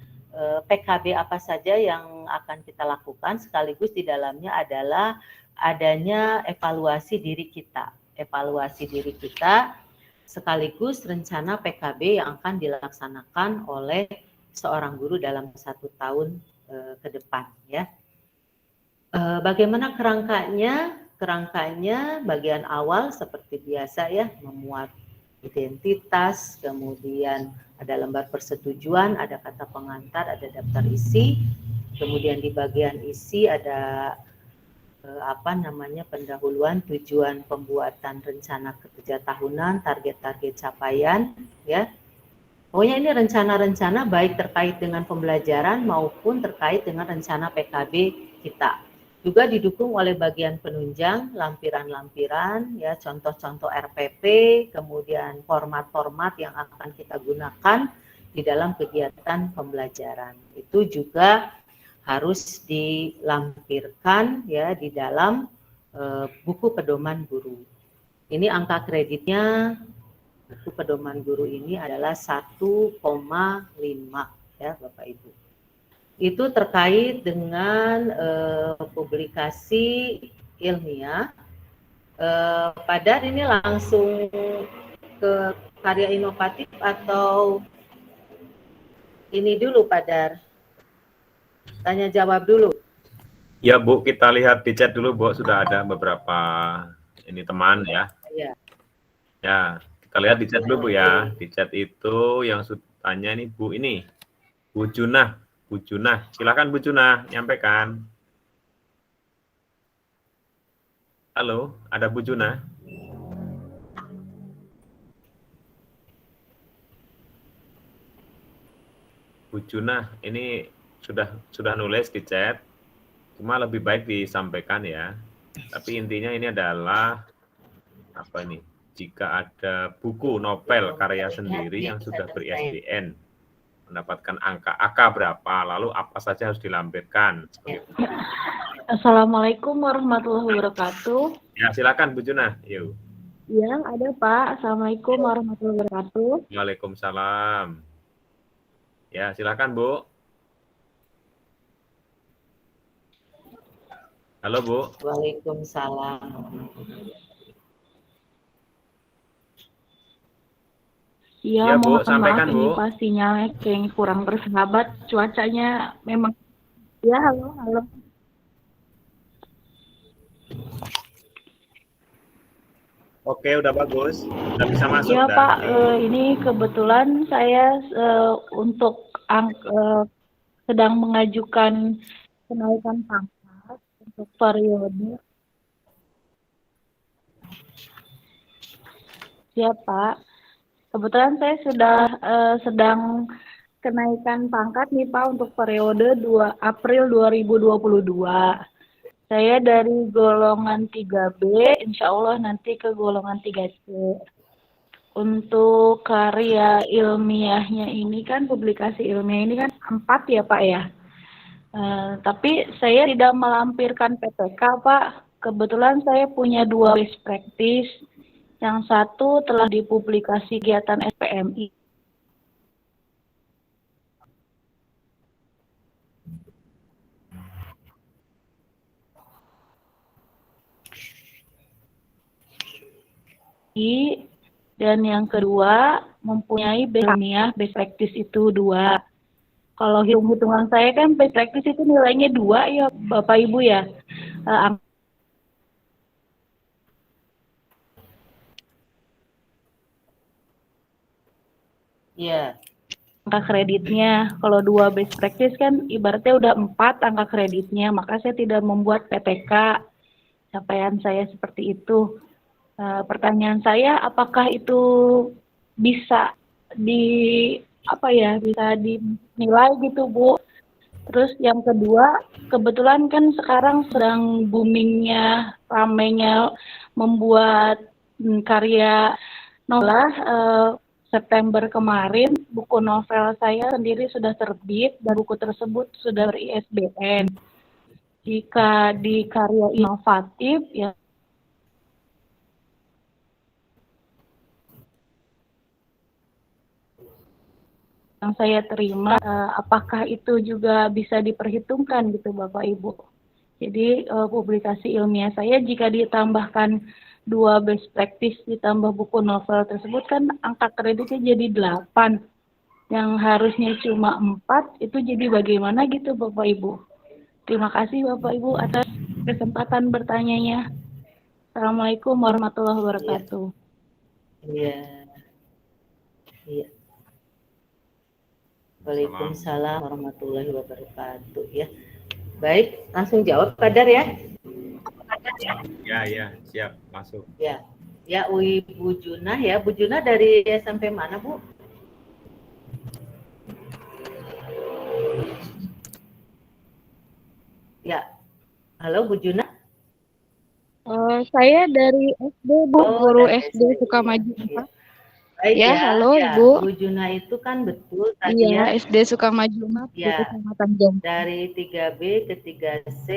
PKB apa saja yang akan kita lakukan, sekaligus di dalamnya adalah adanya evaluasi diri kita sekaligus rencana PKB yang akan dilaksanakan oleh seorang guru dalam 1 tahun ke depan ya. Bagaimana kerangkanya? Kerangkanya bagian awal seperti biasa ya, memuat identitas, kemudian ada lembar persetujuan, ada kata pengantar, ada daftar isi, kemudian di bagian isi ada pendahuluan, tujuan pembuatan rencana kerja tahunan, target-target capaian ya. Pokoknya ini rencana-rencana baik terkait dengan pembelajaran maupun terkait dengan rencana PKB kita. Juga didukung oleh bagian penunjang, lampiran-lampiran, ya, contoh-contoh RPP, kemudian format-format yang akan kita gunakan di dalam kegiatan pembelajaran. Itu juga harus dilampirkan ya di dalam buku pedoman guru. Ini angka kreditnya buku pedoman guru ini adalah 1,5 ya Bapak Ibu. Itu terkait dengan publikasi ilmiah. Padar ini langsung ke karya inovatif atau ini dulu Padar? Tanya jawab dulu. Ya Bu, kita lihat di chat dulu Bu, sudah ada beberapa ini teman ya. Ya. Ya, kita lihat di chat dulu Bu ya. Di chat itu yang tanya nih Bu ini, Bu Junah. Bu Junah, silakan Bu Junah, nyampaikan. Halo, ada Bu Junah? Bu Junah ini sudah nulis di chat, cuma lebih baik disampaikan ya. Tapi intinya ini adalah apa ini? Jika ada buku novel karya sendiri yang sudah ber-ISBN, mendapatkan angka AK berapa, lalu apa saja harus dilampirkan. Assalamualaikum warahmatullahi wabarakatuh. Ya, silakan Bu Junah. Yuk. Ya, ada Pak. Assalamualaikum warahmatullahi wabarakatuh. Waalaikumsalam. Ya, silakan Bu. Halo Bu. Waalaikumsalam. Ya, Ya, Bu, mohon sampaikan, maaf ini Bu. Pak sinyalnya kayak kurang bersahabat. Cuacanya memang. Ya, halo. Oke, udah bagus. Udah bisa masuk. Ya dah. Pak, ini kebetulan saya sedang mengajukan kenaikan pangkat untuk periode. Ya Pak, kebetulan saya sudah sedang kenaikan pangkat nih Pak untuk periode 2 April 2022. Saya dari golongan 3B, insya Allah nanti ke golongan 3C. Untuk karya ilmiahnya ini kan, publikasi ilmiah ini kan 4 ya Pak ya. Tapi saya tidak melampirkan PPK Pak. Kebetulan saya punya 2 best practice. Yang satu telah dipublikasi kegiatan SPMI. Dan yang kedua mempunyai best practice itu 2. Kalau hitung-hitungan saya kan best practice itu nilainya 2 ya Bapak Ibu ya. Iya. Angka kreditnya, kalau 2 best practice kan ibaratnya udah 4 angka kreditnya, maka saya tidak membuat PPK. Capaian saya seperti itu. Pertanyaan saya, apakah itu bisa bisa dinilai gitu Bu? Terus yang kedua, kebetulan kan sekarang sedang boomingnya, ramainya membuat karya novel. September kemarin buku novel saya sendiri sudah terbit dan buku tersebut sudah ber-ISBN. Jika di karya inovatif ya yang saya terima, apakah itu juga bisa diperhitungkan gitu Bapak Ibu? Jadi publikasi ilmiah saya jika ditambahkan 2 best practice ditambah buku novel tersebut kan angka kreditnya jadi 8. Yang harusnya cuma 4 itu jadi bagaimana gitu Bapak Ibu? Terima kasih Bapak Ibu atas kesempatan bertanyanya. Assalamualaikum warahmatullahi wabarakatuh. Iya. Iya. Waalaikumsalam warahmatullahi wabarakatuh ya. Baik, langsung jawab Kadar ya. Ya, siap, masuk. Ya, Bu Junah ya. Bu Junah dari SMP mana Bu? Ya, halo Bu Junah. Saya dari SD Bu, guru SD Sukamaju. Ya. Baik ya, halo Ibu. Bu Junah itu kan betul tadi Iya, ya. SD Sukamaju di Ya. Kecamatan Jombang. Dari 3B ke 3C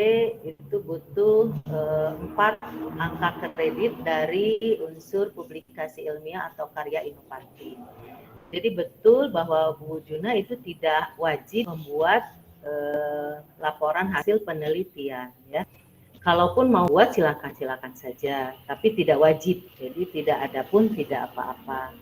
itu butuh 4 angka kredit dari unsur publikasi ilmiah atau karya inovatif. Jadi betul bahwa Bu Junah itu tidak wajib membuat laporan hasil penelitian ya. Kalaupun mau buat silakan saja, tapi tidak wajib. Jadi tidak ada pun tidak apa-apa.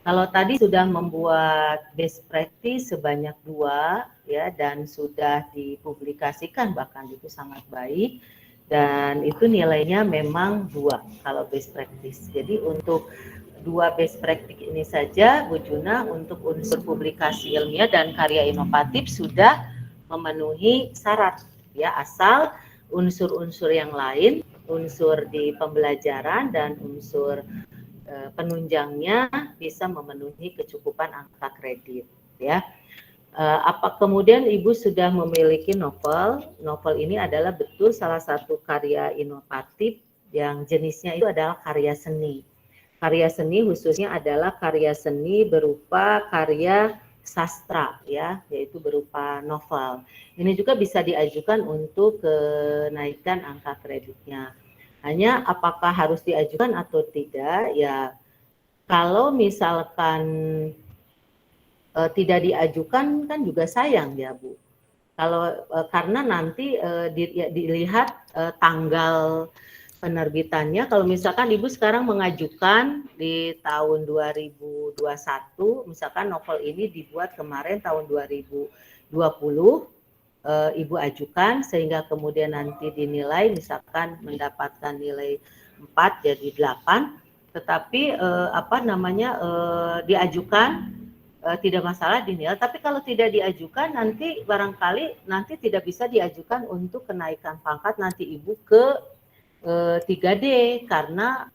Kalau tadi sudah membuat best practice sebanyak 2 ya dan sudah dipublikasikan bahkan itu sangat baik dan itu nilainya memang 2 kalau best practice. Jadi untuk 2 best practice ini saja Bu Junah untuk unsur publikasi ilmiah dan karya inovatif sudah memenuhi syarat ya, asal unsur-unsur yang lain, unsur di pembelajaran dan unsur penunjangnya bisa memenuhi kecukupan angka kredit ya. Apa kemudian Ibu sudah memiliki novel? Novel ini adalah betul salah satu karya inovatif yang jenisnya itu adalah karya seni. Karya seni khususnya adalah karya seni berupa karya sastra ya, yaitu berupa novel. Ini juga bisa diajukan untuk kenaikan angka kreditnya. Hanya apakah harus diajukan atau tidak? Ya, kalau misalkan tidak diajukan kan juga sayang ya Bu. Kalau karena nanti dilihat tanggal penerbitannya. Kalau misalkan Ibu sekarang mengajukan di tahun 2021, misalkan novel ini dibuat kemarin tahun 2020, Ibu ajukan sehingga kemudian nanti dinilai misalkan mendapatkan nilai 4 jadi 8, tetapi diajukan tidak masalah dinilai, tapi kalau tidak diajukan nanti barangkali nanti tidak bisa diajukan untuk kenaikan pangkat nanti Ibu ke 3D karena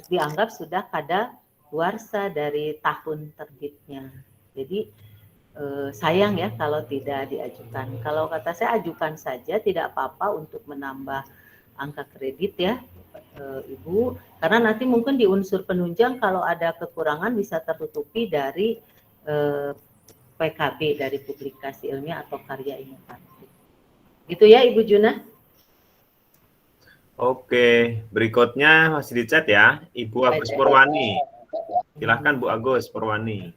dianggap sudah kadaluarsa dari tahun terbitnya. Jadi sayang ya kalau tidak diajukan. Kalau kata saya ajukan saja, tidak apa-apa untuk menambah angka kredit ya Ibu, karena nanti mungkin di unsur penunjang kalau ada kekurangan bisa tertutupi dari PKB, dari publikasi ilmiah atau karya inovatif. Gitu ya Ibu Juna. Oke, berikutnya masih di chat ya, Ibu Agus Purwani. Silahkan Bu Agus Purwani.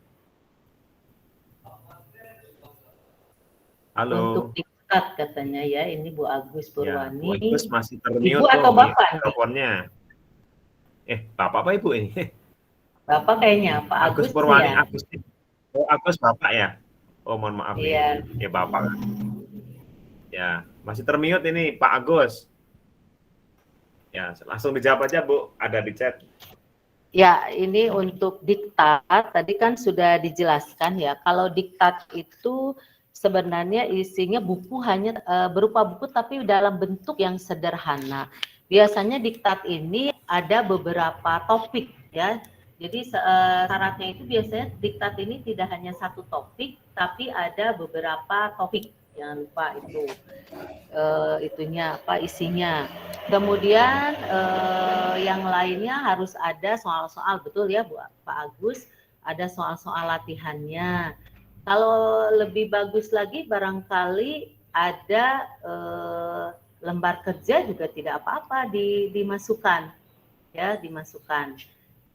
Halo. Untuk diktat katanya ya, ini Bu Agus Purwani. Ya, Bu Agus masih termute Ibu atau Bapak? Teleponnya. Bapak apa Ibu ini? Bapak kayaknya, Pak Agus Purwani, ya. Agus Bapak ya? Oh, mohon maaf Iya. Ya Bapak. Ya, masih termute ini Pak Agus. Ya, langsung dijawab aja Bu, ada di chat. Ya, ini untuk diktat, tadi kan sudah dijelaskan ya, kalau diktat itu sebenarnya isinya buku hanya berupa buku tapi dalam bentuk yang sederhana. Biasanya diktat ini ada beberapa topik ya, jadi syaratnya itu biasanya diktat ini tidak hanya satu topik, tapi ada beberapa topik. Jangan lupa itu isinya. Kemudian yang lainnya harus ada soal-soal, betul ya Bu Pak Agus, ada soal-soal latihannya. Kalau lebih bagus lagi barangkali ada lembar kerja juga tidak apa-apa dimasukkan ya, dimasukkan.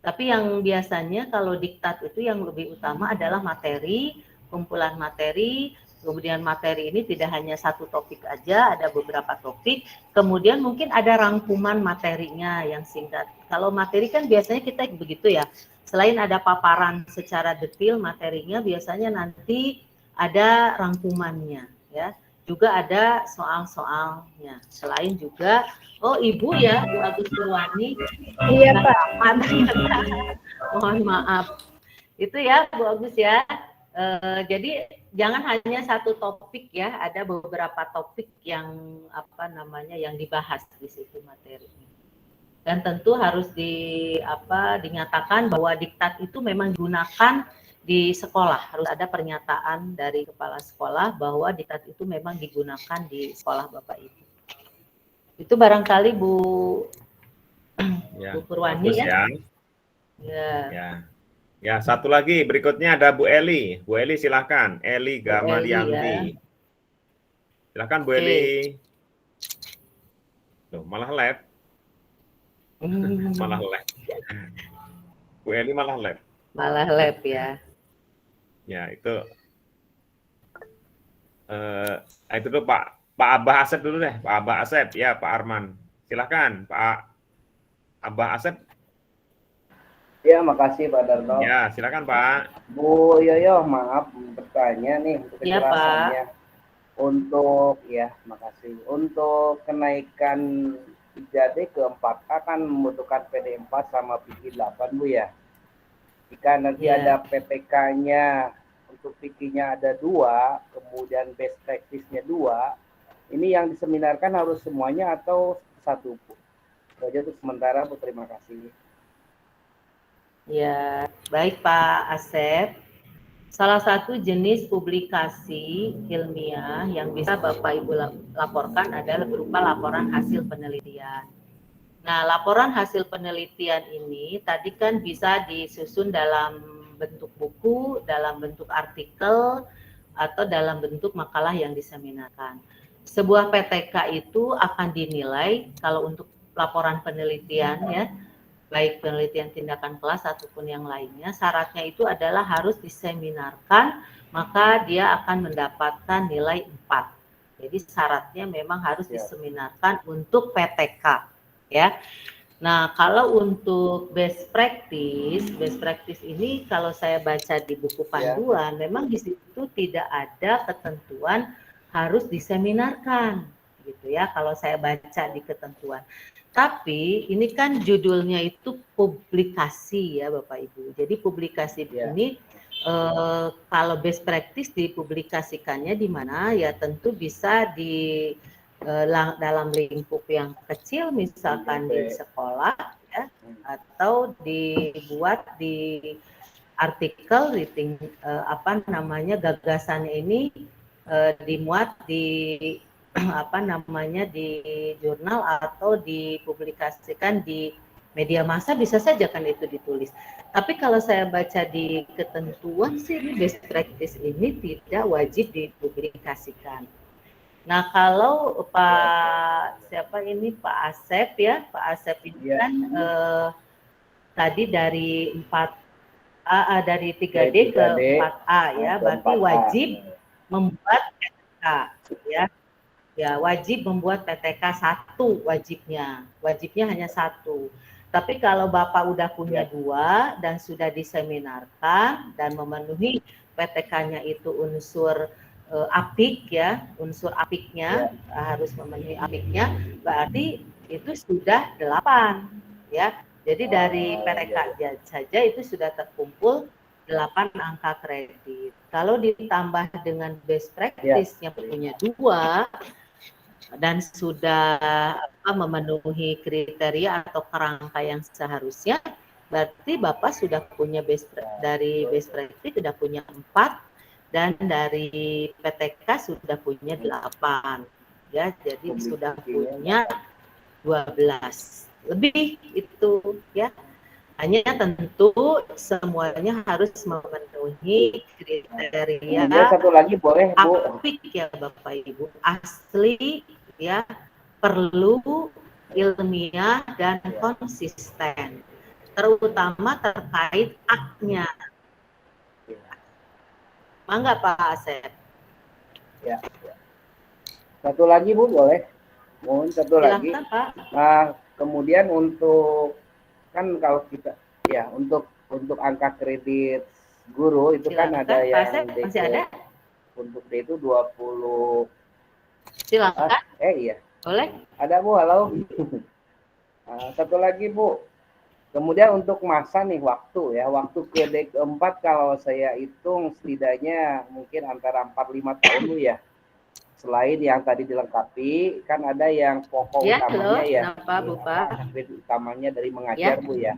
Tapi yang biasanya kalau diktat itu yang lebih utama adalah materi, kumpulan materi. Kemudian materi ini tidak hanya satu topik aja, ada beberapa topik. Kemudian mungkin ada rangkuman materinya yang singkat. Kalau materi kan biasanya kita begitu ya. Selain ada paparan secara detail materinya, biasanya nanti ada rangkumannya ya. Juga ada soal-soalnya. Selain juga, oh Ibu ya, Bu Agus Purwani. Iya Pak. Mohon maaf. Itu ya Bu Agus ya. Jadi jangan hanya satu topik ya, ada beberapa topik yang yang dibahas di situ materinya. Dan tentu harus dinyatakan bahwa diktat itu memang digunakan di sekolah, harus ada pernyataan dari kepala sekolah bahwa diktat itu memang digunakan di sekolah Bapak Ibu. Itu barangkali Bu Purwani ya. Ya, satu lagi berikutnya ada Bu Eli. Bu Eli silahkan. Eli Gamalianti. Ya. Silahkan Bu Eli. Loh, malah live. Malah live. Bu Eli malah live. Malah live ya. Ya, itu tuh Pak Abah Asep dulu deh. Pak Abah Asep ya, Pak Arman. Silahkan Pak Abah Asep. Ya, makasih Pak Darno. Ya, silakan Pak. Bu Yoyo, maaf bertanya nih untuk kejelasannya. Ya, Untuk makasih. Untuk kenaikan 3D ke 4A kan membutuhkan PD 4 sama PG 8 Bu ya. Jika nanti ada PPK-nya, untuk PG-nya ada 2, kemudian best practice-nya 2, ini yang diseminarkan harus semuanya atau satu Bu? Itu aja untuk sementara Bu, terima kasih. Ya, baik Pak Asep. Salah satu jenis publikasi ilmiah yang bisa Bapak Ibu laporkan adalah berupa laporan hasil penelitian. Nah, laporan hasil penelitian ini tadi kan bisa disusun dalam bentuk buku, dalam bentuk artikel, atau dalam bentuk makalah yang diseminarkan. Sebuah PTK itu akan dinilai kalau untuk laporan penelitian ya, baik penelitian tindakan kelas ataupun yang lainnya, syaratnya itu adalah harus diseminarkan, maka dia akan mendapatkan nilai 4. Jadi syaratnya memang harus diseminarkan untuk PTK. Ya, nah kalau untuk best practice ini kalau saya baca di buku panduan, memang di situ tidak ada ketentuan harus diseminarkan, gitu ya. Kalau saya baca di ketentuan, tapi ini kan judulnya itu publikasi ya Bapak Ibu. Jadi publikasi ini kalau best practice dipublikasikannya di mana ya tentu bisa di dalam lingkup yang kecil, misalkan di sekolah ya, atau dibuat di artikel gagasan ini dimuat di di jurnal atau dipublikasikan di media massa, bisa saja kan itu ditulis. Tapi kalau saya baca di ketentuan sih best practice ini tidak wajib dipublikasikan. Nah, kalau Pak Asep ya, Pak Asep ini kan tadi dari 4A dari 3D ke 4A ya, berarti wajib membuat PTK ya. Ya, wajib membuat PTK 1 wajibnya. Wajibnya hanya 1. Tapi kalau Bapak udah punya 2 dan sudah diseminarkan dan memenuhi PTK-nya itu unsur apik ya, unsur apiknya harus memenuhi apiknya, berarti itu sudah 8 ya. Jadi dari PTK saja itu sudah terkumpul 8 angka kredit. Kalau ditambah dengan best practice yang punya 2 dan sudah memenuhi kriteria atau kerangka yang seharusnya, berarti Bapak sudah punya dari best practice sudah punya 4 dan dari PTK sudah punya 8 ya, jadi sudah punya 12 lebih itu ya. Hanya tentu semuanya harus memenuhi kriteria. Satu lagi boleh Bu, apik ya Bapak Ibu, asli ya, perlu, ilmiah dan konsisten, terutama terkait aknya. Mangga Pak Asep. Ya. Satu lagi Bu boleh? Mohon satu lagi. Pak. Nah, kemudian untuk kan kalau kita ya untuk angka kredit guru itu kan ada Pak yang Asep, masih ada? Untuk D itu 20. Silakan. Iya. Boleh? Ada Bu, halo. Satu lagi Bu. Kemudian untuk masa nih waktu ke keempat kalau saya hitung setidaknya mungkin antara 4-5 tahun Bu ya. Selain yang tadi dilengkapi, kan ada yang pokok utamanya ya. Kenapa Bu Pak? Utamanya dari mengajar Bu ya.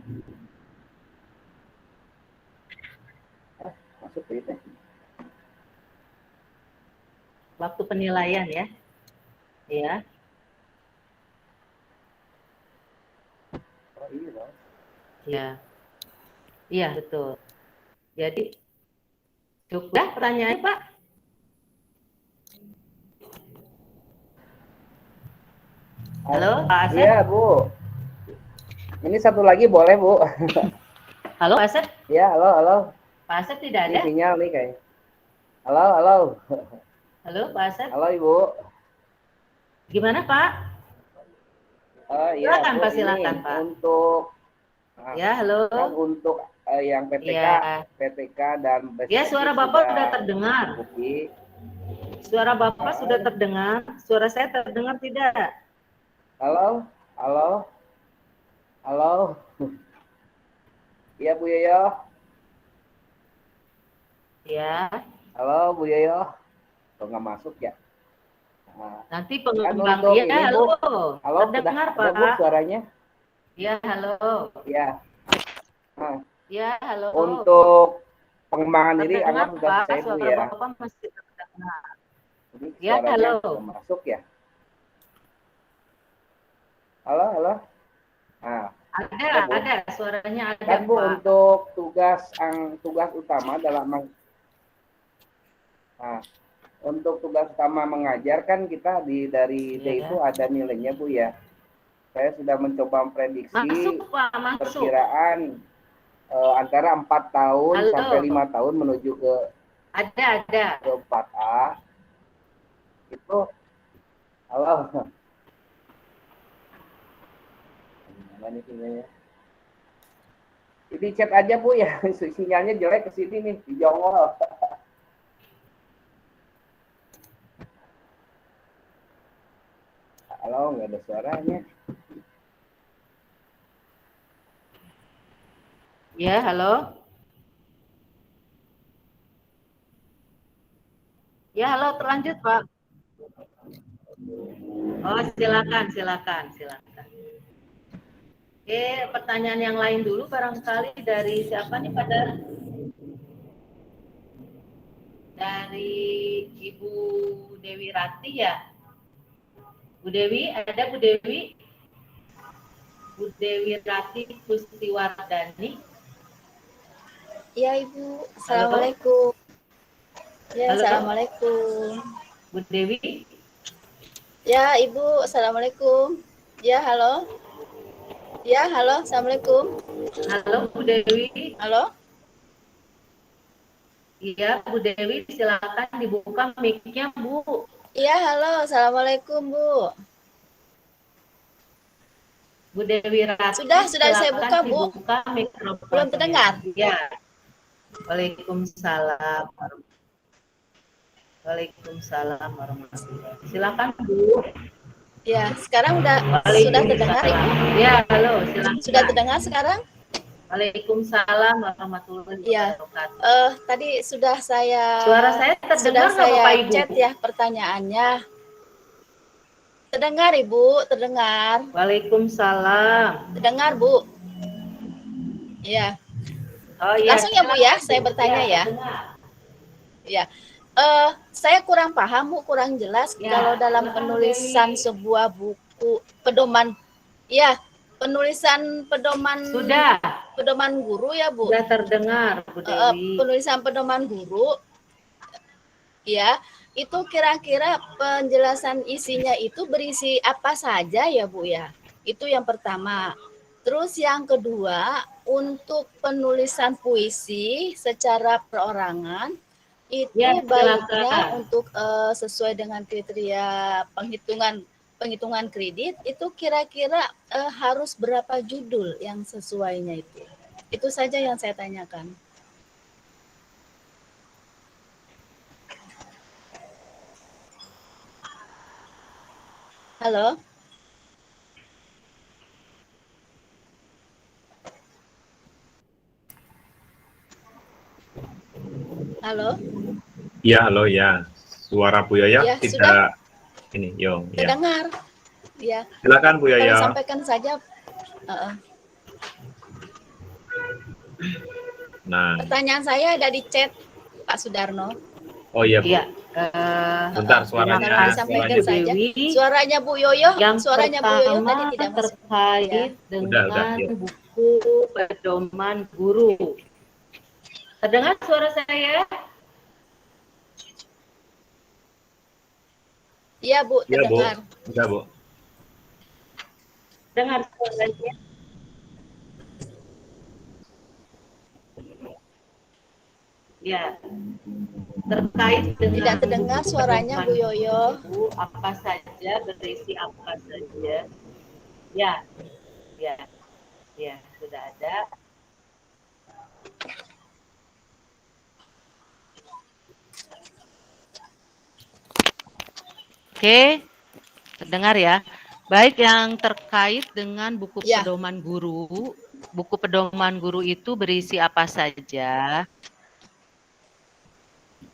Masuk itu. Waktu penilaian ya. Ya. Oh iya. Ya. Iya, betul. Jadi cukup pertanyaannya Pak. Halo, Pak Asep. Iya, Bu. Ini satu lagi boleh, Bu? Halo, Pak Asep. Iya, halo. Pak Asep tidak ada? Ini sinyal nih kayak. Halo. Halo, Pak Asep. Halo, Ibu. Gimana, Pak? Iya, silakan, Pak, silakan, Pak. Untuk ya, halo. Kan untuk yang PTK, ya. PTK dan ya, suara Bapak sudah terdengar. Suara Bapak sudah terdengar. Suara saya terdengar tidak? Halo. Iya, Bu Yoyo. Ya. Halo, Bu Yoyo. Kok nggak masuk ya? Nanti pengembang ya, halo. Terdengar, Pak. Bu, suaranya? Ya, halo. Ya. Ya, halo. Untuk pengembangan diri Terdengar, anggap sudah Pak, selesai Bu suara ya. Bapak masih terdengar. Jadi Ya, suaranya halo. sudah masuk ya. Halo, halo. Nah, ya, Bu. Ada, suaranya ada, Kan Bu Pak. untuk tugas utama untuk tugas utama mengajar kan kita dari D Iya. itu ada nilainya Bu ya. Saya sudah mencoba memprediksi Masuk, Pak, masuk. perkiraan antara 4 tahun Halo. sampai 5 tahun menuju ke Ada. ke 4A. Itu halo. Gimana nih sinyalnya? Di chat aja Bu ya, sinyalnya jelek ke sini nih, di Jongol. Halo, nggak ada suaranya. Ya, halo. Ya, halo, terlanjut, Pak. Oh, silakan. Oke, pertanyaan yang lain dulu barangkali dari siapa nih, Pak Dar? Dari Ibu Dewi Rati ya? Bu Dewi, ada Bu Dewi? Bu Dewi Rati Kustiwardani. Ya Ibu, Assalamualaikum. Ya, Halo. Assalamualaikum. Bu Dewi. Ya Ibu, Assalamualaikum. Ya, halo. Ya, halo, Assalamualaikum. Halo Bu Dewi. Halo. Iya, Bu Dewi, silakan dibuka mic-nya, Bu. Iya, halo, Assalamualaikum Bu. Bu Dewi Rati. Sudah saya buka, Bu. Dibuka mikrofonnya. Belum terdengar? Iya. Waalaikumsalam. Waalaikumsalam warahmatullahi. Silakan Bu. Ya, sekarang sudah terdengar Ibu? Ya, halo, silakan. Sudah terdengar sekarang? Waalaikumsalam warahmatullahi wabarakatuh. Tadi sudah saya terdengar nggak, Bapak Ibu? chat ya pertanyaannya. Terdengar Ibu, terdengar. Waalaikumsalam. Terdengar Bu. Iya. Oh iya. Langsung ya Bu ya, saya bertanya ya. Ya. Saya kurang paham Bu, kurang jelas kalau dalam penulisan sebuah buku pedoman, ya penulisan pedoman. Sudah. Pedoman guru ya Bu. Sudah terdengar Bu Dewi. Penulisan pedoman guru, ya itu kira-kira penjelasan isinya itu berisi apa saja ya Bu ya? Itu yang pertama. Terus yang kedua, untuk penulisan puisi secara perorangan itu ya, baiknya untuk sesuai dengan kriteria penghitungan kredit itu kira-kira harus berapa judul yang sesuainya itu. Itu saja yang saya tanyakan. Halo. Halo. Iya, halo ya. Suara Bu Yaya Ya, tidak sudah. Ini, Yong. Ya. Terdengar. Ya. Silakan Bu Yaya. Kalau sampaikan saja. Nah. Pertanyaan saya ada di chat Pak Sudarno. Oh iya, Bu. Iya. Bentar suaranya. Sampaikan saja. Suaranya Bu Yoyo. Yang suaranya Bu Yoyo tadi tidak masuk. Terkait dengan buku pedoman guru. Terdengar suara saya? Iya Bu, terdengar. Iya Bu. Dengar suaranya. Ya, terkait dengan tidak terdengar suaranya Bu Yoyo. Apa saja, berisi apa saja. Ya, sudah ada. Oke, terdengar ya. Baik, yang terkait dengan buku pedoman guru. Buku pedoman guru itu berisi apa saja?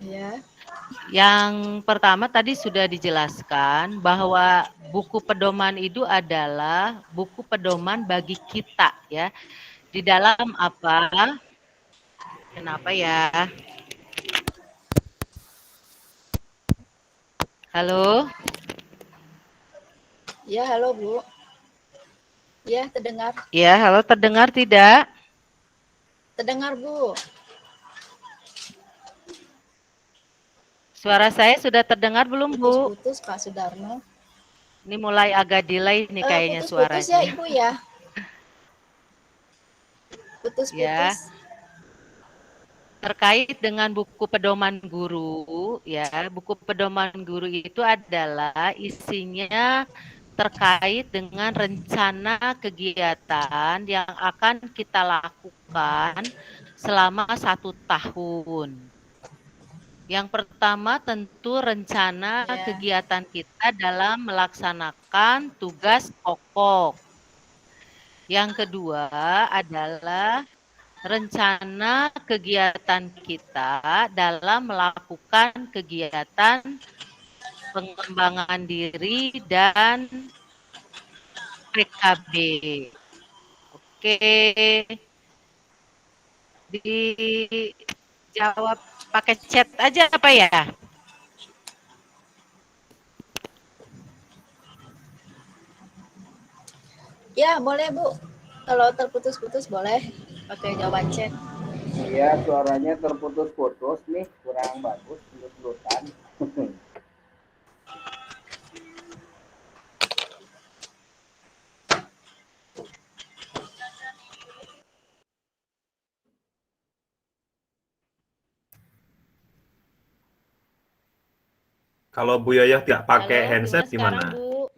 Ya. Yang pertama tadi sudah dijelaskan bahwa buku pedoman itu adalah buku pedoman bagi kita ya. Di dalam apa? Kenapa ya? Halo? Ya, halo Bu. Ya, terdengar. Ya, halo, terdengar tidak? Terdengar Bu. Suara saya sudah terdengar belum, Bu? Putus-putus Pak Sudarno. Ini mulai agak delay nih kayaknya Putus-putus ya suaranya. Ibu ya. Ya, Putus-putus. terkait dengan buku pedoman guru, ya, buku pedoman guru itu adalah isinya terkait dengan rencana kegiatan yang akan kita lakukan selama 1 tahun. Yang pertama tentu rencana kegiatan kita dalam melaksanakan tugas pokok. Yang kedua adalah rencana kegiatan kita dalam melakukan kegiatan pengembangan diri dan PKB. Oke, dijawab pakai chat aja apa ya? Ya, boleh Bu. Kalau terputus-putus boleh pakai jawaban chat. Iya, suaranya terputus-putus nih, kurang bagus, lut-lutan. Kalau Bu Yoyo tidak pakai Halo, handset sekarang, gimana? Bu?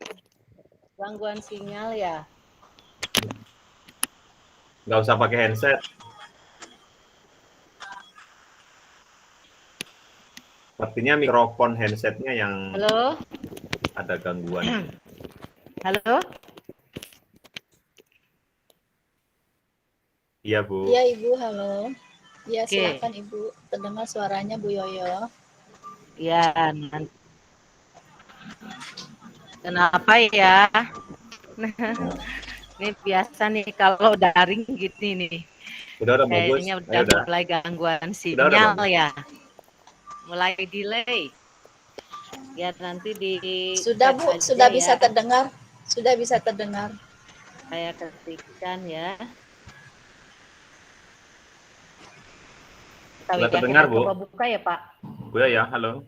Gangguan sinyal ya? Nggak usah pakai handset. Sepertinya mikrofon handsetnya yang Halo? ada gangguan. Halo? Iya, Bu. Iya Ibu, halo. Ya, Oke. silakan Ibu. Terdengar suaranya Bu Yoyo. Ya, nanti. Kenapa ya? Ini biasa nih kalau daring gitu nih. Udah bagus. Kayaknya udah mulai gangguan sinyal ya. Mulai delay. Ya nanti di Sudah Bu, sudah ya. bisa terdengar. Sudah bisa terdengar. Saya ketikkan ya. Sudah terdengar, Bu? Coba buka ya, Pak. Bu ya, halo.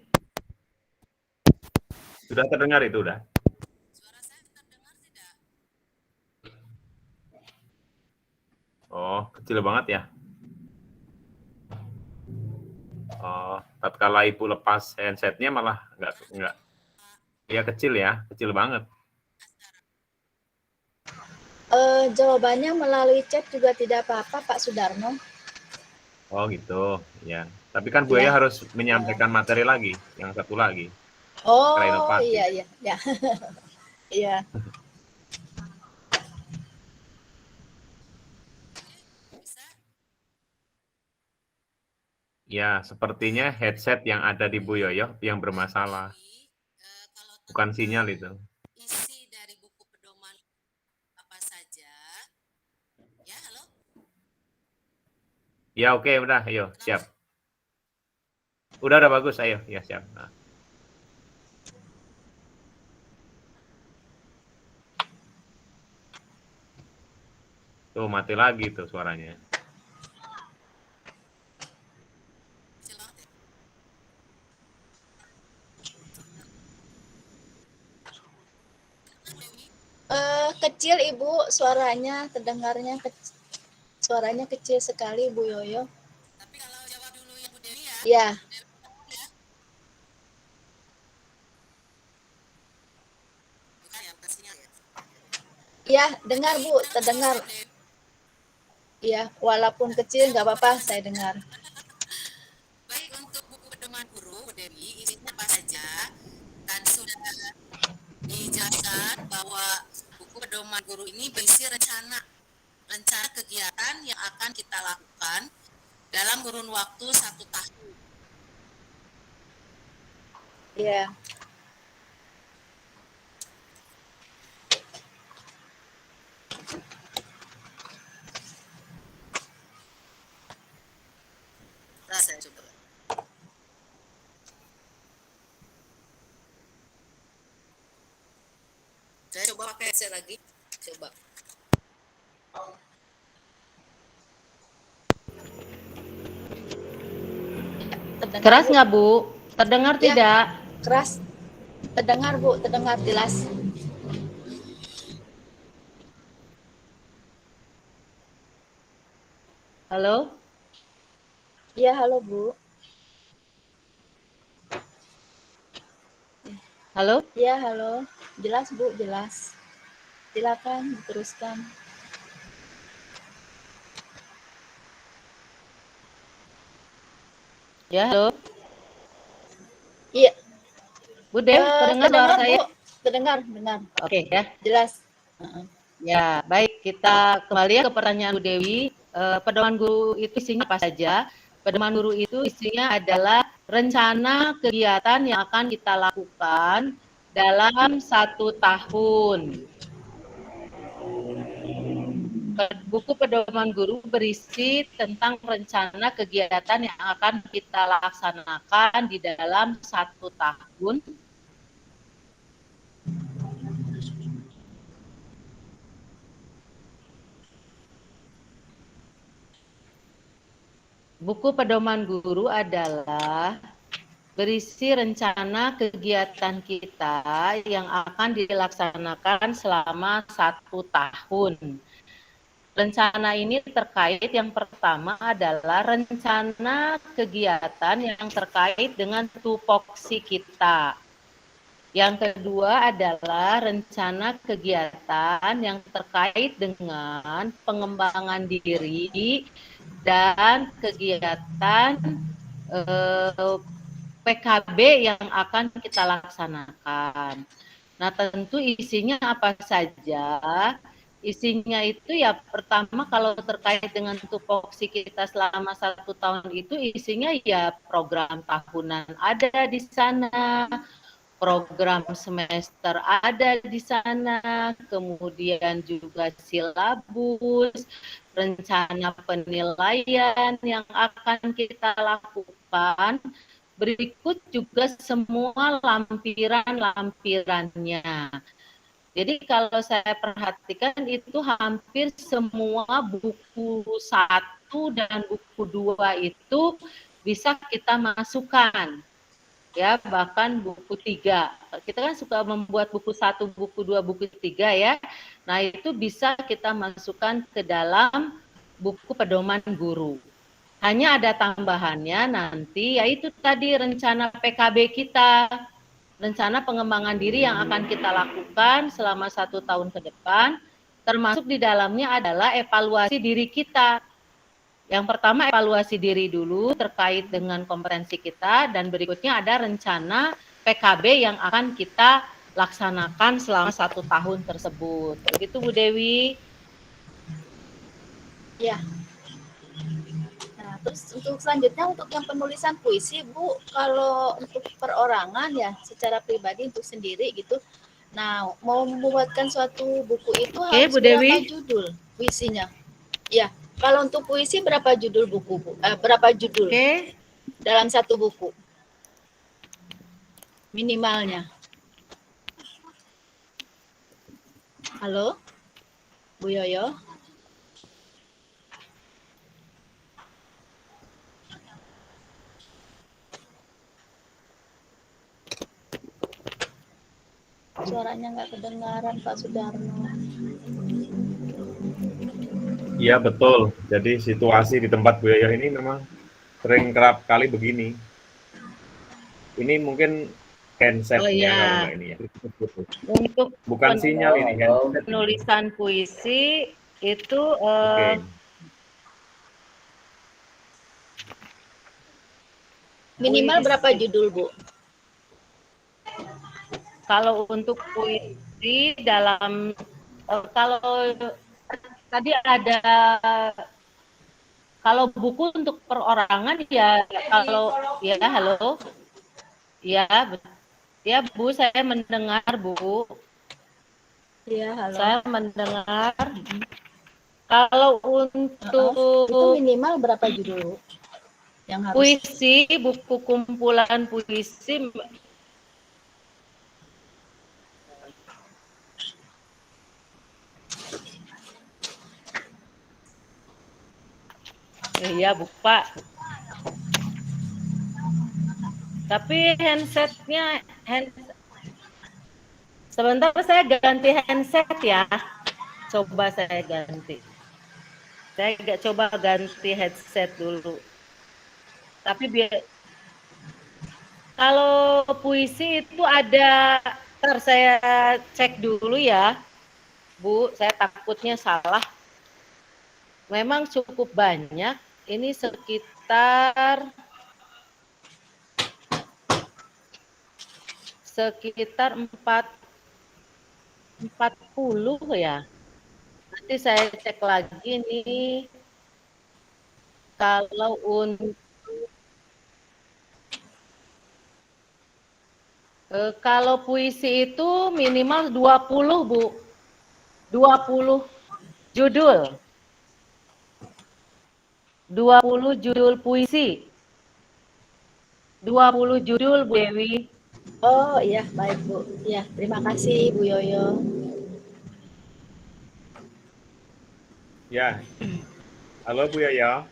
Sudah terdengar itu udah? Oh, kecil banget ya? Oh, tatkala Ibu lepas handsetnya malah nggak. Ya kecil ya, kecil banget. Jawabannya melalui chat juga tidak apa-apa Pak Sudarno. Oh gitu, ya. Tapi kan Bu Yoyo harus menyampaikan materi lagi, yang satu lagi. Oh, inovasi. iya, iya. Ya. Iya. Ya, sepertinya headset yang ada di Bu Yoyo yang bermasalah. Bukan sinyal itu. Isi dari buku pedoman apa saja? Ya, halo? Ya, oke, udah, ayo, siap. Udah bagus, ayo, ya siap. Nah. Tuh, mati lagi tuh suaranya. Kecil Ibu, suaranya terdengarnya kecil. Suaranya kecil sekali Bu Yoyo. Tapi kalau jawab dulu ya Bu Dewi ya. Ya. Bukan ya, bukan sinyal ya. Ya, dengar Bu, terdengar. Iya, walaupun kecil nggak apa-apa, saya dengar. Baik, untuk buku pedoman guru Bu Dewi, isinya apa saja? Dan sudah dijelaskan bahwa buku pedoman guru ini berisi rencana kegiatan yang akan kita lakukan dalam kurun waktu 1 tahun. Iya. pakai headset lagi? Coba. Terdengar, Keras Bu? nggak Bu? Terdengar Ya, tidak? keras. Terdengar, Bu, terdengar jelas. Halo? Iya, halo Bu. Halo? Iya, halo. Jelas Bu, jelas. Silakan diteruskan. Ya, halo. Iya. Bude, terdengar suara Terdengar saya? Bu, terdengar, dengar. Oke ya. Jelas. Ya, baik. Kita kembali ya ke pertanyaan Bu Dewi. Pedoman guru itu isinya apa saja? Pedoman guru itu isinya adalah rencana kegiatan yang akan kita lakukan dalam 1 tahun. Buku pedoman guru berisi tentang rencana kegiatan yang akan kita laksanakan di dalam 1 tahun. Buku pedoman guru adalah berisi rencana kegiatan kita yang akan dilaksanakan selama 1 tahun. Rencana ini terkait, yang pertama adalah rencana kegiatan yang terkait dengan tupoksi kita. Yang kedua adalah rencana kegiatan yang terkait dengan pengembangan diri dan kegiatan PKB yang akan kita laksanakan. Nah, tentu isinya apa saja? Isinya itu ya pertama kalau terkait dengan tupoksi kita selama 1 tahun itu isinya ya program tahunan ada di sana, program semester ada di sana, kemudian juga silabus, rencana penilaian yang akan kita lakukan, berikut juga semua lampiran-lampirannya. Jadi kalau saya perhatikan itu hampir semua buku 1 dan buku 2 itu bisa kita masukkan. Ya, bahkan buku 3. Kita kan suka membuat buku 1, buku 2, buku 3 ya. Nah, itu bisa kita masukkan ke dalam buku pedoman guru. Hanya ada tambahannya nanti, yaitu tadi rencana PKB kita. Rencana pengembangan diri yang akan kita lakukan selama 1 tahun ke depan, termasuk di dalamnya adalah evaluasi diri kita. Yang pertama evaluasi diri dulu terkait dengan kompetensi kita, dan berikutnya ada rencana PKB yang akan kita laksanakan selama 1 tahun tersebut. Begitu Bu Dewi? Ya. Nah, terus untuk selanjutnya untuk yang penulisan puisi Bu, kalau untuk perorangan ya secara pribadi untuk sendiri gitu. Nah, mau membuatkan suatu buku itu harus Bu berapa Dewi? judul puisinya? Ya, kalau untuk puisi berapa judul buku Bu? Berapa judul? Dalam 1 buku? Minimalnya. Halo? Bu Yoyo? Suaranya nggak kedengaran Pak Sudarno. Iya betul. Jadi situasi di tempat Bu Yoyo ini memang kerap kali begini. Ini mungkin handsetnya kalau nggak ini ya. Untuk bukan sinyal ini handset. Penulisan puisi itu minimal berapa judul Bu? Kalau untuk puisi dalam kalau tadi ada, kalau buku untuk perorangan ya, kalau ya halo ya ya Bu, saya mendengar Bu. Ya, halo. Saya mendengar. Kalau untuk itu minimal berapa judul yang harus? Puisi, buku kumpulan puisi Iya, Bu Pak. Tapi handsetnya, sebentar saya ganti handset ya. Coba saya ganti. Saya coba ganti headset dulu. Tapi kalau puisi itu ada, ntar saya cek dulu ya, Bu. Saya takutnya salah. Memang cukup banyak. Ini sekitar 40 ya. Nanti saya cek lagi nih. Kalau untuk kalau puisi itu minimal 20, Bu. 20 judul. 20 judul puisi. 20 judul, Bu Dewi. Oh iya, baik Bu. Ya, terima kasih Bu Yoyo. Ya. Halo Bu Yoyo.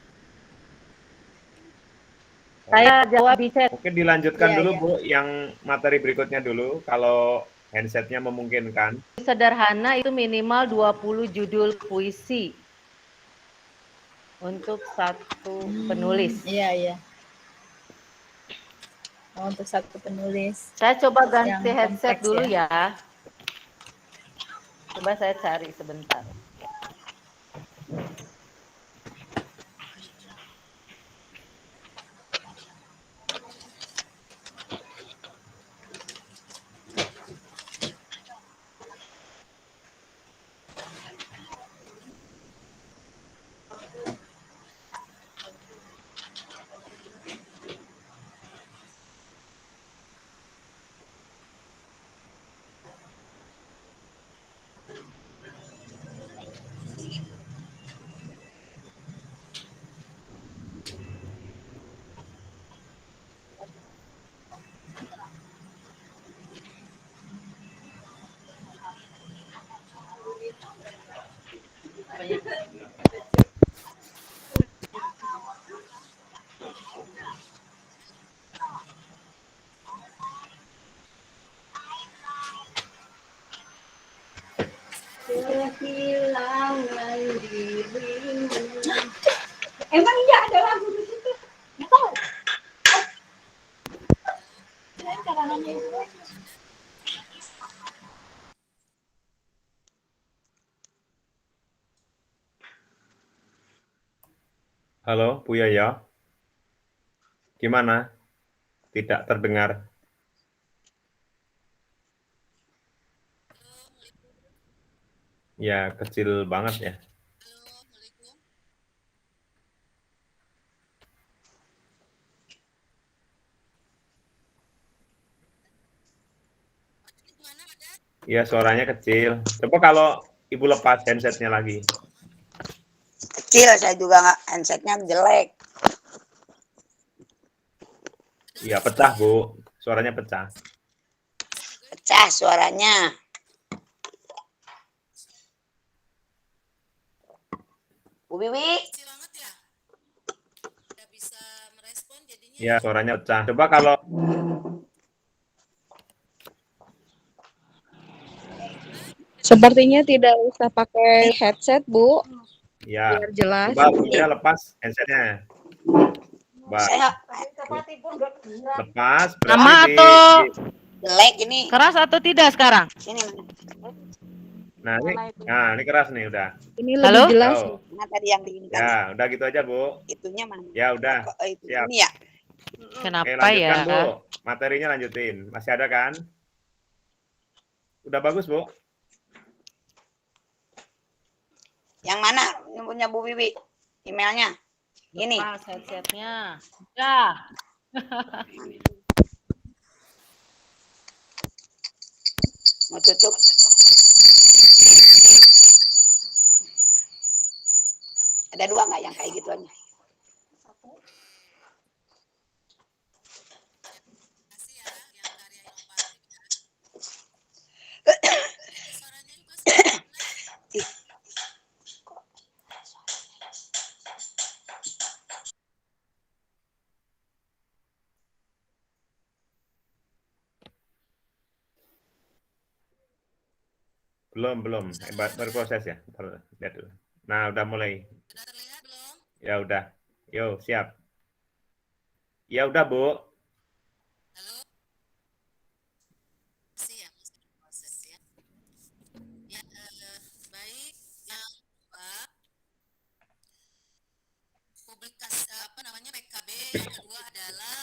Saya jawab di chat. Mungkin dilanjutkan Ya, dulu ya. Bu, yang materi berikutnya dulu, kalau handsetnya memungkinkan. Sederhana itu minimal 20 judul puisi untuk satu penulis. Iya, iya. Oh, untuk satu penulis. Saya coba ganti Yang headset kompleks dulu ya. ya. Coba saya cari sebentar. Kehilangan dirimu. Emang iya ada lagu di situ? Nggak tahu. Karangannya itu. Halo Bu Yoyo. Gimana? Tidak terdengar. Ya, kecil banget ya. Iya, suaranya kecil. Coba kalau Ibu lepas handsetnya lagi. Kecil, saya juga nggak, handsetnya jelek. Iya, pecah Bu. Suaranya pecah. Pecah suaranya. Bu Bibi. Iya, suaranya pecah. Coba kalau Sepertinya tidak usah pakai headset, Bu. ya, Biar jelas. coba Bu ya lepas handsetnya. Saya Lepas. Nama berarti atau jelek ini. keras atau tidak sekarang? Sini. Nah, ini keras nih udah. Ini Halo? lebih jelas. Oh. Mana tadi yang diinginkan? Ya, udah gitu aja Bu. Itunya mana? Ya udah. Itu Siap. ini ya. Kenapa Oke, lanjutkan ya? Bu. Materinya lanjutin. Masih ada kan? Udah bagus Bu. Yang mana yang punya Bu Bibi? Emailnya? Ini. Lepas headsetnya. Ya. Mau tutup. Ada dua nggak yang kayak gituannya? Belum. Berproses ya. Ntar lihat dulu. Nah, udah mulai. Sudah terlihat belum? Ya udah. Yo, siap. Ya udah, Bu. Halo? Masih ya, masih berproses ya. Ya, baik. Yang kedua, publikasi PKB. Yang kedua adalah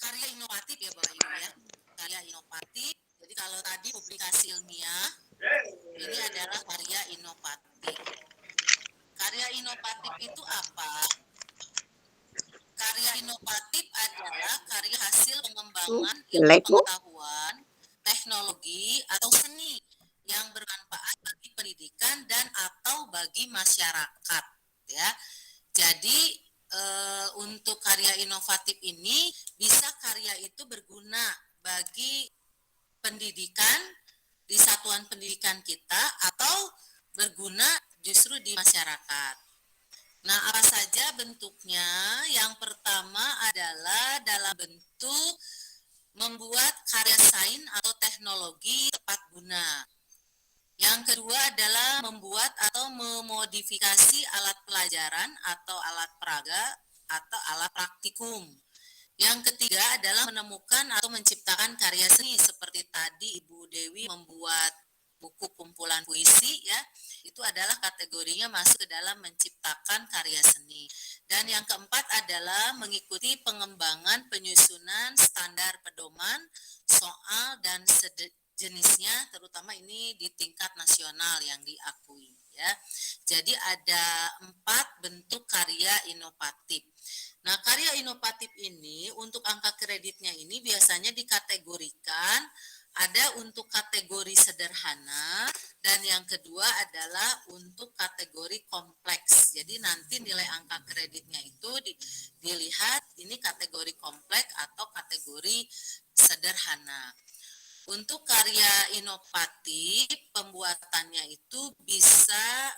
karya inovatif ya Bapak Ibu ya. Karya inovatif. Jadi kalau tadi publikasi ilmiah, ini adalah karya inovatif. Karya inovatif itu apa? Karya inovatif adalah karya hasil pengembangan ilmu pengetahuan, teknologi, atau seni yang bermanfaat bagi pendidikan dan atau bagi masyarakat. Ya, jadi untuk karya inovatif ini bisa karya itu berguna bagi pendidikan di satuan pendidikan kita atau berguna justru di masyarakat. Nah, apa saja bentuknya? Yang pertama adalah dalam bentuk membuat karya sains atau teknologi tepat guna. Yang kedua adalah membuat atau memodifikasi alat pelajaran atau alat peraga atau alat praktikum. Yang ketiga adalah menemukan atau menciptakan karya seni seperti tadi Ibu Dewi membuat buku kumpulan puisi ya. Itu adalah kategorinya masuk ke dalam menciptakan karya seni. Dan yang keempat adalah mengikuti pengembangan penyusunan standar pedoman, soal dan jenisnya, terutama ini di tingkat nasional yang diakui ya. Jadi ada 4 bentuk karya inovatif. Nah, karya inovatif ini untuk angka kreditnya ini biasanya dikategorikan ada untuk kategori sederhana dan yang kedua adalah untuk kategori kompleks. Jadi nanti nilai angka kreditnya itu dilihat ini kategori kompleks atau kategori sederhana. Untuk karya inovatif pembuatannya itu bisa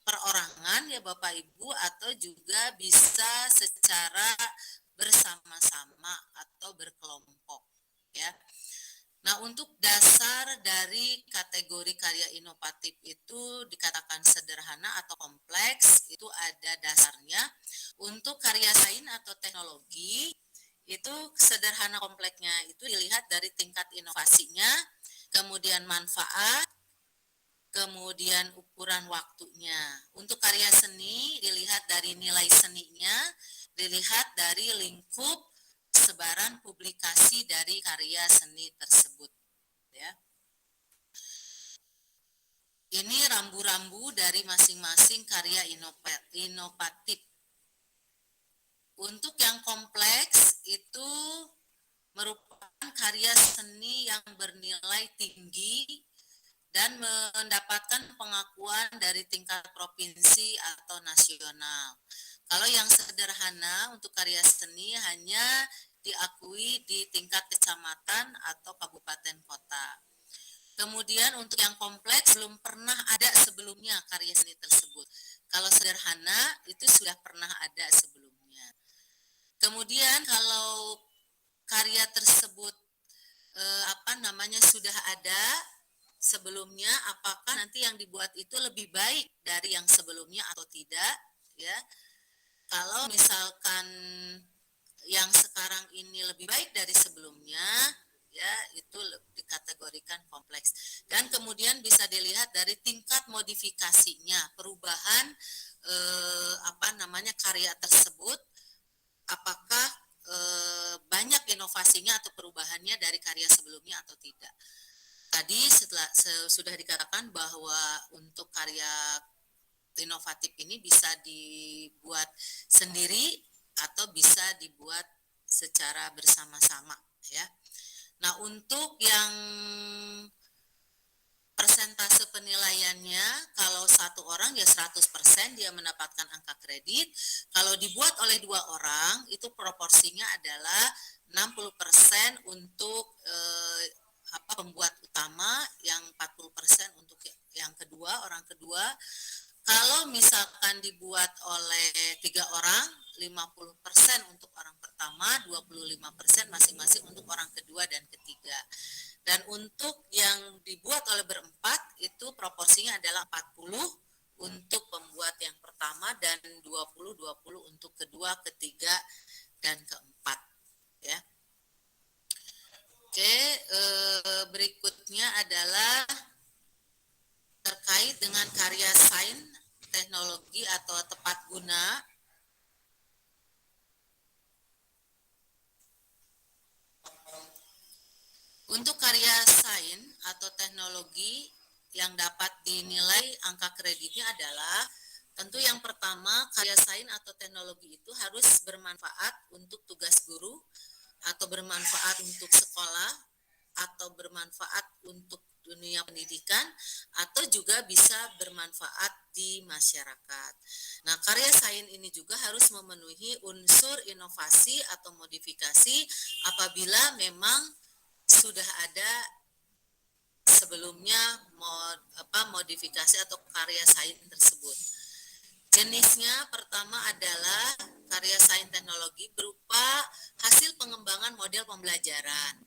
perorangan ya Bapak Ibu atau juga bisa secara bersama-sama atau berkelompok ya. Nah, untuk dasar dari kategori karya inovatif itu dikatakan sederhana atau kompleks, itu ada dasarnya. Untuk karya sains atau teknologi, itu sederhana kompleksnya itu dilihat dari tingkat inovasinya, kemudian manfaat, kemudian ukuran waktunya. Untuk karya seni, dilihat dari nilai seninya, dilihat dari lingkup sebaran publikasi dari karya seni tersebut ya. Ini rambu-rambu dari masing-masing karya inovatif. Untuk yang kompleks itu merupakan karya seni yang bernilai tinggi dan mendapatkan pengakuan dari tingkat provinsi atau nasional. Kalau yang sederhana untuk karya seni hanya diakui di tingkat kecamatan atau kabupaten kota. Kemudian untuk yang kompleks belum pernah ada sebelumnya karya seni tersebut. Kalau sederhana itu sudah pernah ada sebelumnya. Kemudian kalau karya tersebut sudah ada sebelumnya, apakah nanti yang dibuat itu lebih baik dari yang sebelumnya atau tidak ya. Kalau misalkan yang sekarang ini lebih baik dari sebelumnya, ya itu dikategorikan kompleks. Dan kemudian bisa dilihat dari tingkat modifikasinya, perubahan karya tersebut, apakah banyak inovasinya atau perubahannya dari karya sebelumnya atau tidak. Tadi sudah dikatakan bahwa untuk karya inovatif ini bisa dibuat sendiri atau bisa dibuat secara bersama-sama ya. Nah, untuk yang persentase penilaiannya, kalau satu orang ya 100% dia mendapatkan angka kredit. Kalau dibuat oleh 2 orang itu proporsinya adalah 60% untuk pembuat utama, yang 40% untuk yang kedua, orang kedua. Kalau misalkan dibuat oleh 3 orang, 50% untuk orang pertama, 25% masing-masing untuk orang kedua dan ketiga. Dan untuk yang dibuat oleh berempat itu proporsinya adalah 40 untuk pembuat yang pertama dan 20-20 untuk kedua, ketiga, dan keempat. Ya. Oke, berikutnya adalah terkait dengan karya sains, teknologi atau tepat guna. Untuk karya sains atau teknologi yang dapat dinilai angka kreditnya adalah tentu yang pertama, karya sains atau teknologi itu harus bermanfaat untuk tugas guru atau bermanfaat untuk sekolah atau bermanfaat untuk dunia pendidikan atau juga bisa bermanfaat di masyarakat. Nah, karya sains ini juga harus memenuhi unsur inovasi atau modifikasi apabila memang sudah ada sebelumnya modifikasi atau karya sains tersebut. Jenisnya pertama adalah karya sains teknologi berupa hasil pengembangan model pembelajaran.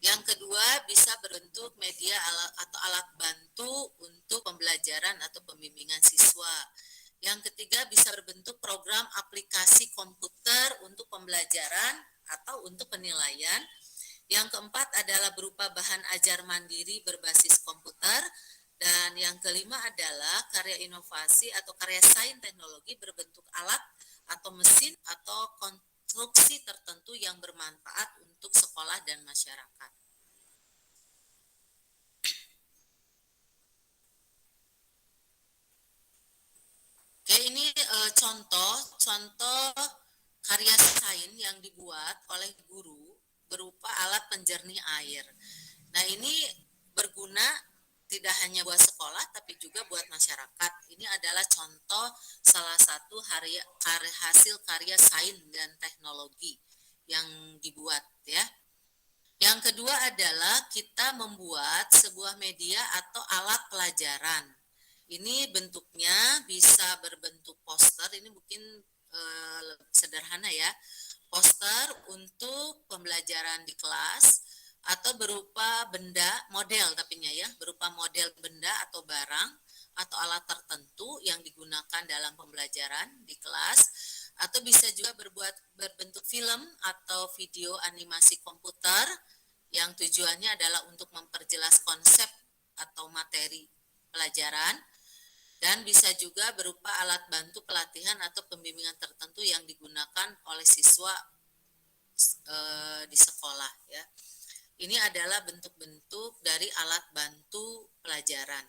Yang kedua bisa berbentuk media atau alat bantu untuk pembelajaran atau pembimbingan siswa. Yang ketiga bisa berbentuk program aplikasi komputer untuk pembelajaran atau untuk penilaian. Yang keempat adalah berupa bahan ajar mandiri berbasis komputer. Dan yang kelima adalah karya inovasi atau karya sains teknologi berbentuk alat atau mesin atau konstruksi tertentu yang bermanfaat untuk sekolah dan masyarakat. Oke, ini contoh karya sains yang dibuat oleh guru berupa alat penjernih air. Nah, ini berguna tidak hanya buat sekolah tapi juga buat masyarakat. Ini adalah contoh salah satu hasil karya sains dan teknologi yang dibuat ya. Yang kedua adalah kita membuat sebuah media atau alat pelajaran. Ini bentuknya bisa berbentuk poster, ini mungkin sederhana ya. Poster untuk pembelajaran di kelas atau berupa benda model tapinya ya, berupa model benda atau barang atau alat tertentu yang digunakan dalam pembelajaran di kelas, atau bisa juga berbentuk film atau video animasi komputer yang tujuannya adalah untuk memperjelas konsep atau materi pelajaran, dan bisa juga berupa alat bantu pelatihan atau pembimbingan tertentu yang digunakan oleh siswa di sekolah ya. Ini adalah bentuk-bentuk dari alat bantu pelajaran.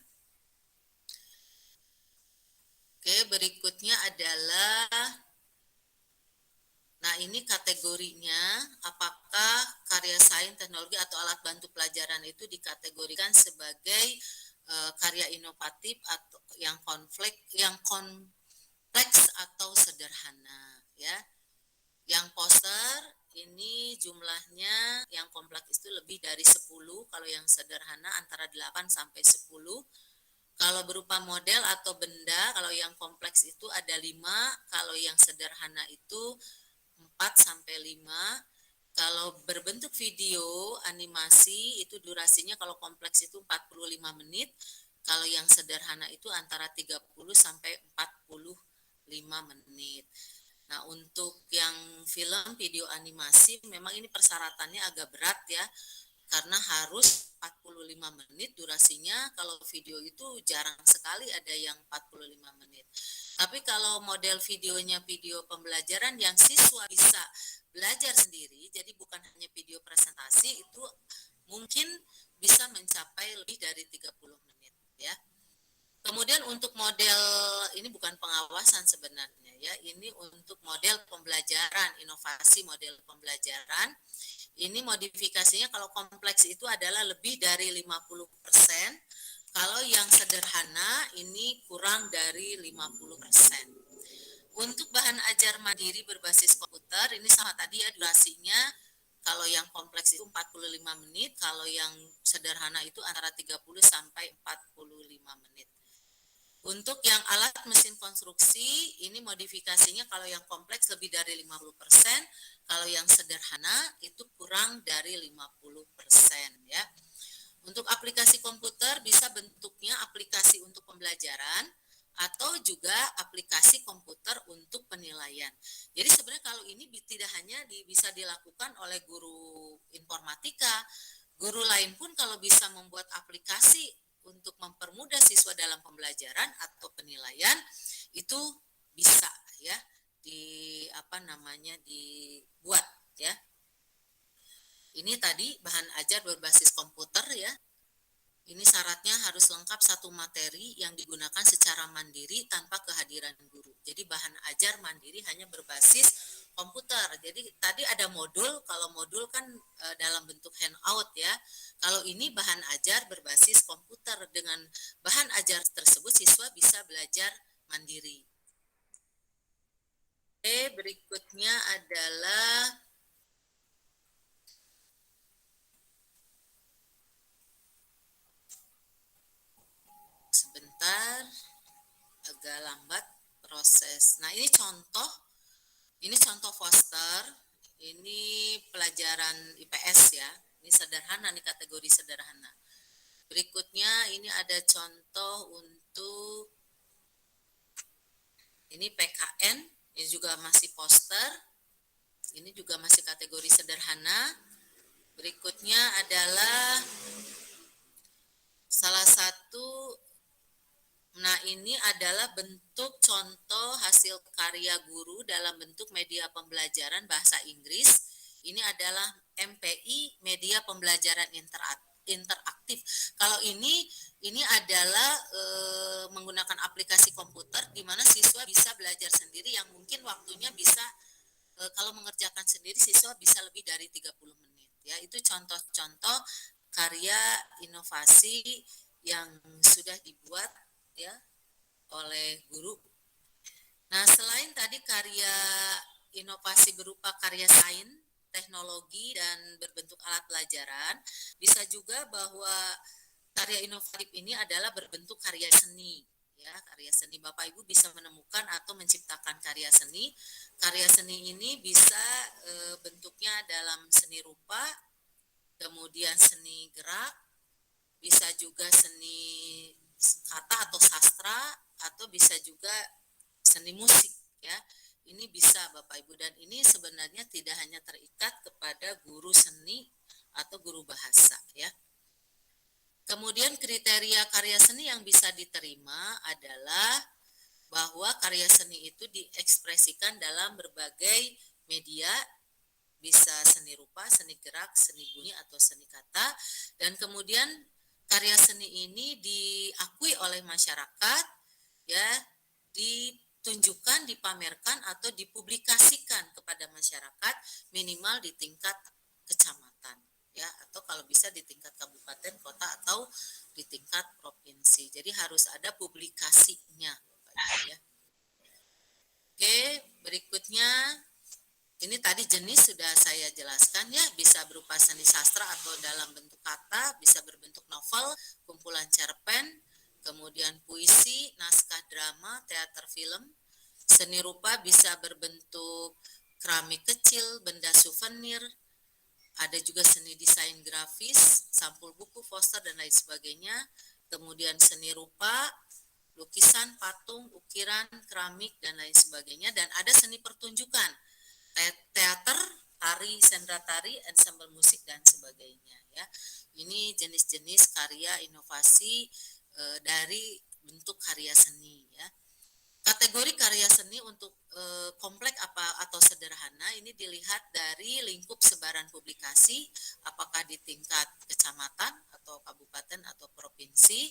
Oke, berikutnya adalah, nah ini kategorinya, apakah karya sains, teknologi atau alat bantu pelajaran itu dikategorikan sebagai karya inovatif atau yang kompleks atau sederhana ya. Yang poster ini jumlahnya yang kompleks itu lebih dari 10, kalau yang sederhana antara 8 sampai 10. Kalau berupa model atau benda, kalau yang kompleks itu ada 5, kalau yang sederhana itu 4 sampai 5. Kalau berbentuk video animasi itu durasinya kalau kompleks itu 45 menit, kalau yang sederhana itu antara 30 sampai 45 menit. Nah, untuk yang film video animasi memang ini persyaratannya agak berat ya, karena harus 45 menit durasinya. Kalau video itu jarang sekali ada yang 45 menit. Tapi kalau model videonya video pembelajaran yang siswa bisa belajar sendiri, jadi bukan hanya video presentasi, itu mungkin bisa mencapai lebih dari 30 menit ya. Kemudian untuk model, ini bukan pengawasan sebenarnya ya, ini untuk model pembelajaran, inovasi model pembelajaran. Ini modifikasinya kalau kompleks itu adalah lebih dari 50%, kalau yang sederhana ini kurang dari 50%. Untuk bahan ajar mandiri berbasis komputer, ini sama tadi ya durasinya, kalau yang kompleks itu 45 menit, kalau yang sederhana itu antara 30 sampai 45 menit. Untuk yang alat mesin konstruksi, ini modifikasinya kalau yang kompleks lebih dari 50%, kalau yang sederhana itu kurang dari 50%, ya. Untuk aplikasi komputer bisa bentuknya aplikasi untuk pembelajaran atau juga aplikasi komputer untuk penilaian. Jadi sebenarnya kalau ini tidak hanya bisa dilakukan oleh guru informatika, guru lain pun kalau bisa membuat aplikasi untuk mempermudah siswa dalam pembelajaran atau penilaian itu bisa ya dibuat ya. Ini tadi bahan ajar berbasis komputer ya. Ini syaratnya harus lengkap satu materi yang digunakan secara mandiri tanpa kehadiran guru. Jadi bahan ajar mandiri hanya berbasis komputer. Jadi tadi ada modul, kalau modul kan dalam bentuk handout ya. Kalau ini bahan ajar berbasis komputer, dengan bahan ajar tersebut siswa bisa belajar mandiri. Oke, berikutnya adalah sebentar, agak lambat proses. Nah, ini contoh Foster, ini pelajaran IPS ya. Ini sederhana, ini kategori sederhana. Berikutnya ini ada contoh untuk ini PKN, ini juga masih poster. Ini juga masih kategori sederhana. Berikutnya adalah salah satu, nah ini adalah bentuk contoh hasil karya guru dalam bentuk media pembelajaran bahasa Inggris. Ini adalah MPI, media pembelajaran interaktif. Kalau ini adalah menggunakan aplikasi komputer di mana siswa bisa belajar sendiri yang mungkin waktunya bisa kalau mengerjakan sendiri siswa bisa lebih dari 30 menit ya. Itu contoh-contoh karya inovasi yang sudah dibuat ya oleh guru. Nah, selain tadi karya inovasi berupa karya sains, teknologi dan berbentuk alat pelajaran, bisa juga bahwa karya inovatif ini adalah berbentuk karya seni. Ya, karya seni, Bapak Ibu bisa menemukan atau menciptakan karya seni. Karya seni ini bisa bentuknya dalam seni rupa, kemudian seni gerak, bisa juga seni kata atau sastra, atau bisa juga seni musik ya. Ini bisa Bapak Ibu, dan ini sebenarnya tidak hanya terikat kepada guru seni atau guru bahasa ya. Kemudian kriteria karya seni yang bisa diterima adalah bahwa karya seni itu diekspresikan dalam berbagai media, bisa seni rupa, seni gerak, seni bunyi atau seni kata, dan kemudian karya seni ini diakui oleh masyarakat ya, ditunjukkan, dipamerkan atau dipublikasikan kepada masyarakat minimal di tingkat kecamatan ya, atau kalau bisa di tingkat kabupaten, kota atau di tingkat provinsi. Jadi harus ada publikasinya ya. Oke, berikutnya ini tadi jenis sudah saya jelaskan ya, bisa berupa seni sastra atau dalam bentuk kata, bisa berbentuk novel, kumpulan cerpen, kemudian puisi, naskah drama, teater film. Seni rupa bisa berbentuk keramik kecil, benda souvenir, ada juga seni desain grafis, sampul buku, poster, dan lain sebagainya. Kemudian seni rupa, lukisan, patung, ukiran, keramik, dan lain sebagainya. Dan ada seni pertunjukan, teater, tari, sendera tari, ensemble musik, dan sebagainya ya. Ini jenis-jenis karya inovasi dari bentuk karya seni ya. Kategori karya seni untuk kompleks atau sederhana ini dilihat dari lingkup sebaran publikasi, apakah di tingkat kecamatan atau kabupaten atau provinsi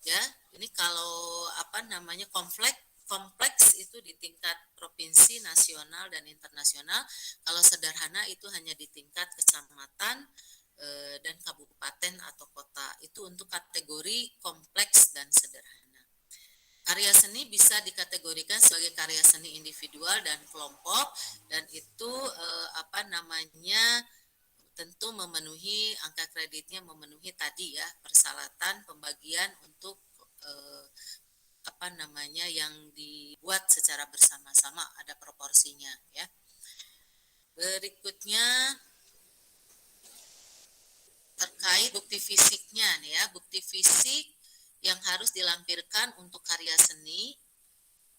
ya. Ini kalau kompleks itu di tingkat provinsi, nasional, dan internasional. Kalau sederhana itu hanya di tingkat kecamatan dan kabupaten atau kota. Itu untuk kategori kompleks dan sederhana. Karya seni bisa dikategorikan sebagai karya seni individual dan kelompok, dan itu tentu memenuhi angka kreditnya, memenuhi tadi ya persyaratan pembagian untuk yang dibuat secara bersama-sama, ada proporsinya ya. Berikutnya terkait bukti fisiknya nih ya, bukti fisik yang harus dilampirkan untuk karya seni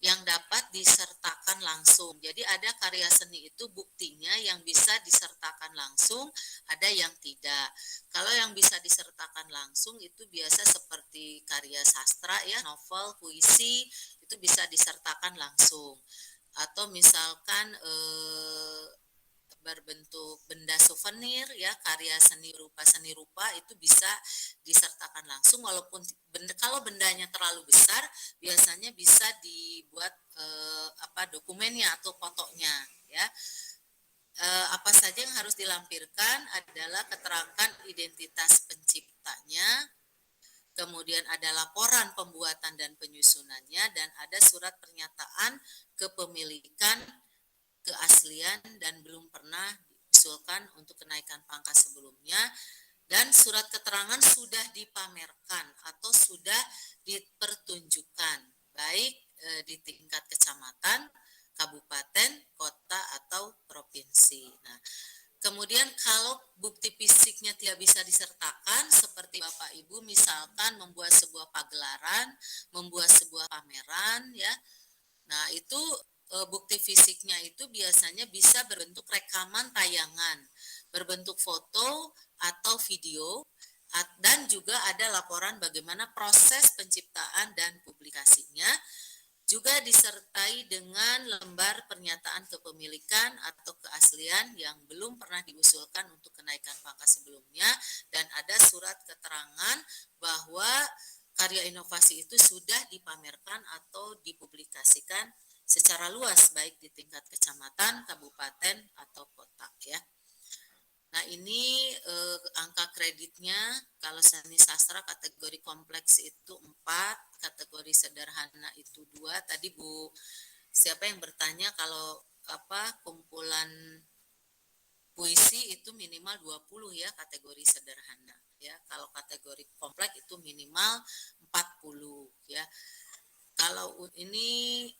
yang dapat disertakan langsung. Jadi ada karya seni itu buktinya yang bisa disertakan langsung, ada yang tidak. Kalau yang bisa disertakan langsung itu biasa seperti karya sastra ya, novel, puisi, itu bisa disertakan langsung. Atau misalkan berbentuk benda souvenir ya, karya seni rupa itu bisa disertakan langsung, walaupun kalau bendanya terlalu besar biasanya bisa dibuat dokumennya atau fotonya ya. Apa saja yang harus dilampirkan adalah keterangan identitas penciptanya, kemudian ada laporan pembuatan dan penyusunannya, dan ada surat pernyataan kepemilikan keaslian dan belum pernah diusulkan untuk kenaikan pangkat sebelumnya, dan surat keterangan sudah dipamerkan atau sudah dipertunjukkan baik di tingkat kecamatan, kabupaten, kota atau provinsi. Nah, kemudian kalau bukti fisiknya tidak bisa disertakan, seperti Bapak Ibu misalkan membuat sebuah pagelaran, membuat sebuah pameran ya. Nah, itu bukti fisiknya itu biasanya bisa berbentuk rekaman tayangan, berbentuk foto atau video, dan juga ada laporan bagaimana proses penciptaan dan publikasinya, juga disertai dengan lembar pernyataan kepemilikan atau keaslian yang belum pernah diusulkan untuk kenaikan pangkat sebelumnya, dan ada surat keterangan bahwa karya inovasi itu sudah dipamerkan atau dipublikasikan secara luas baik di tingkat kecamatan, kabupaten atau kota ya. Nah, ini angka kreditnya kalau seni sastra kategori kompleks itu 4, kategori sederhana itu 2. Tadi Bu siapa yang bertanya kalau kumpulan puisi itu minimal 20 ya kategori sederhana ya. Kalau kategori kompleks itu minimal 40 ya. Kalau ini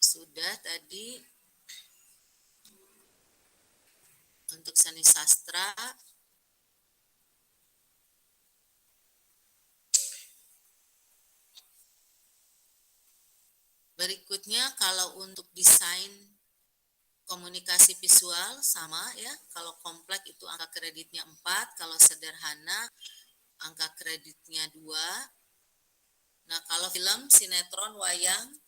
sudah tadi untuk seni sastra. Berikutnya kalau untuk desain komunikasi visual sama ya. Kalau kompleks itu angka kreditnya 4, kalau sederhana angka kreditnya 2. Nah, kalau film, sinetron, wayang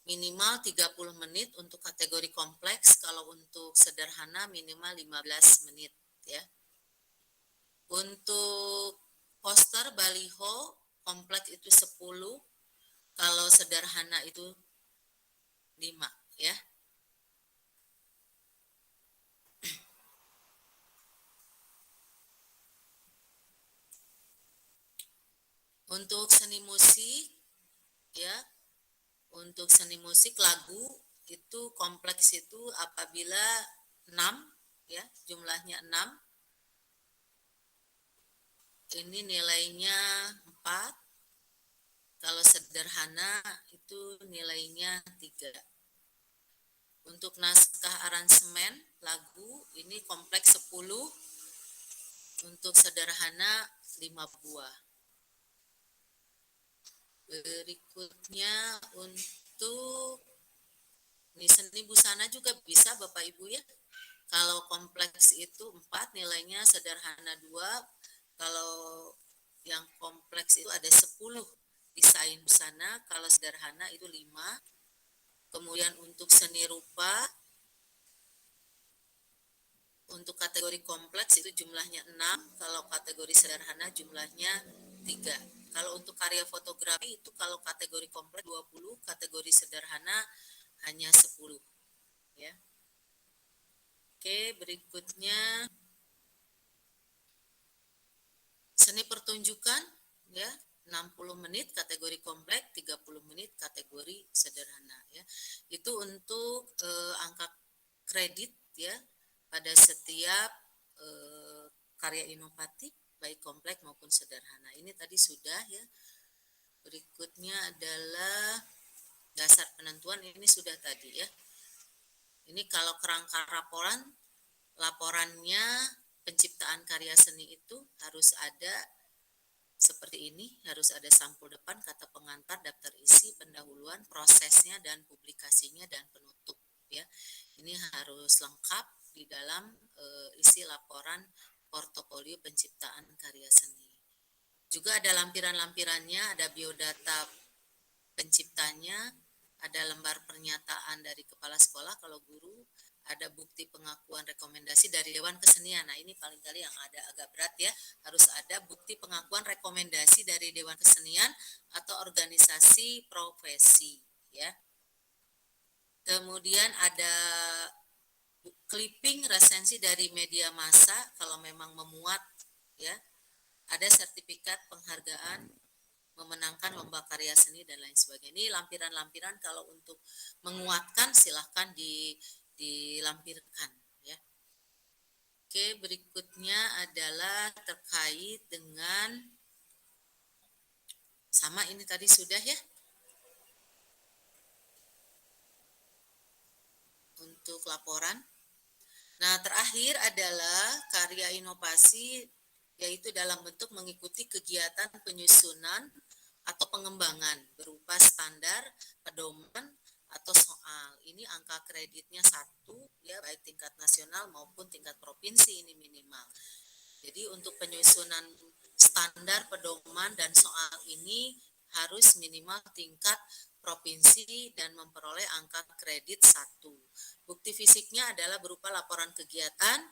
minimal 30 menit untuk kategori kompleks, kalau untuk sederhana minimal 15 menit ya. Untuk poster baliho kompleks itu 10, kalau sederhana itu 5 ya. Untuk seni musik ya, untuk seni musik lagu itu kompleks itu apabila 6 ya, jumlahnya 6. Ini nilainya 4. Kalau sederhana itu nilainya 3. Untuk naskah aransemen lagu ini kompleks 10. Untuk sederhana 5 buah. Berikutnya untuk seni busana juga bisa Bapak Ibu ya. Kalau kompleks itu 4, nilainya sederhana 2. Kalau yang kompleks itu ada 10 desain busana, kalau sederhana itu 5. Kemudian untuk seni rupa, untuk kategori kompleks itu jumlahnya 6, kalau kategori sederhana jumlahnya 3. Kalau untuk karya fotografi itu kalau kategori kompleks 20, kategori sederhana hanya 10 ya. Oke, berikutnya seni pertunjukan ya, 60 menit kategori kompleks, 30 menit kategori sederhana ya. Itu untuk angka kredit ya pada setiap karya inovatif baik kompleks maupun sederhana. Ini tadi sudah ya. Berikutnya berikutnya adalah dasar penentuan, ini sudah tadi ya. Ini kalau kerangka laporannya penciptaan karya seni itu harus ada seperti ini, harus ada sampul depan, kata pengantar, daftar isi, pendahuluan, prosesnya, dan publikasinya, dan penutup. Ya, ini harus lengkap di dalam isi laporan portofolio penciptaan karya seni. Juga ada lampiran-lampirannya, ada biodata penciptanya, ada lembar pernyataan dari kepala sekolah kalau guru, ada bukti pengakuan rekomendasi dari Dewan Kesenian. Nah, ini paling kali yang ada agak berat ya, harus ada bukti pengakuan rekomendasi dari Dewan Kesenian atau organisasi profesi ya. Kemudian ada clipping resensi dari media massa kalau memang memuat ya. Ada sertifikat penghargaan memenangkan lomba karya seni dan lain sebagainya. Ini lampiran-lampiran kalau untuk menguatkan silahkan dilampirkan ya. Oke, berikutnya adalah terkait dengan sama ini tadi sudah ya. Untuk laporan. Nah, terakhir adalah karya inovasi, yaitu dalam bentuk mengikuti kegiatan penyusunan atau pengembangan berupa standar, pedoman, atau soal. Ini angka kreditnya 1, ya, baik tingkat nasional maupun tingkat provinsi ini minimal. Jadi untuk penyusunan standar, pedoman, dan soal ini harus minimal tingkat provinsi dan memperoleh angka kredit 1. Bukti fisiknya adalah berupa laporan kegiatan,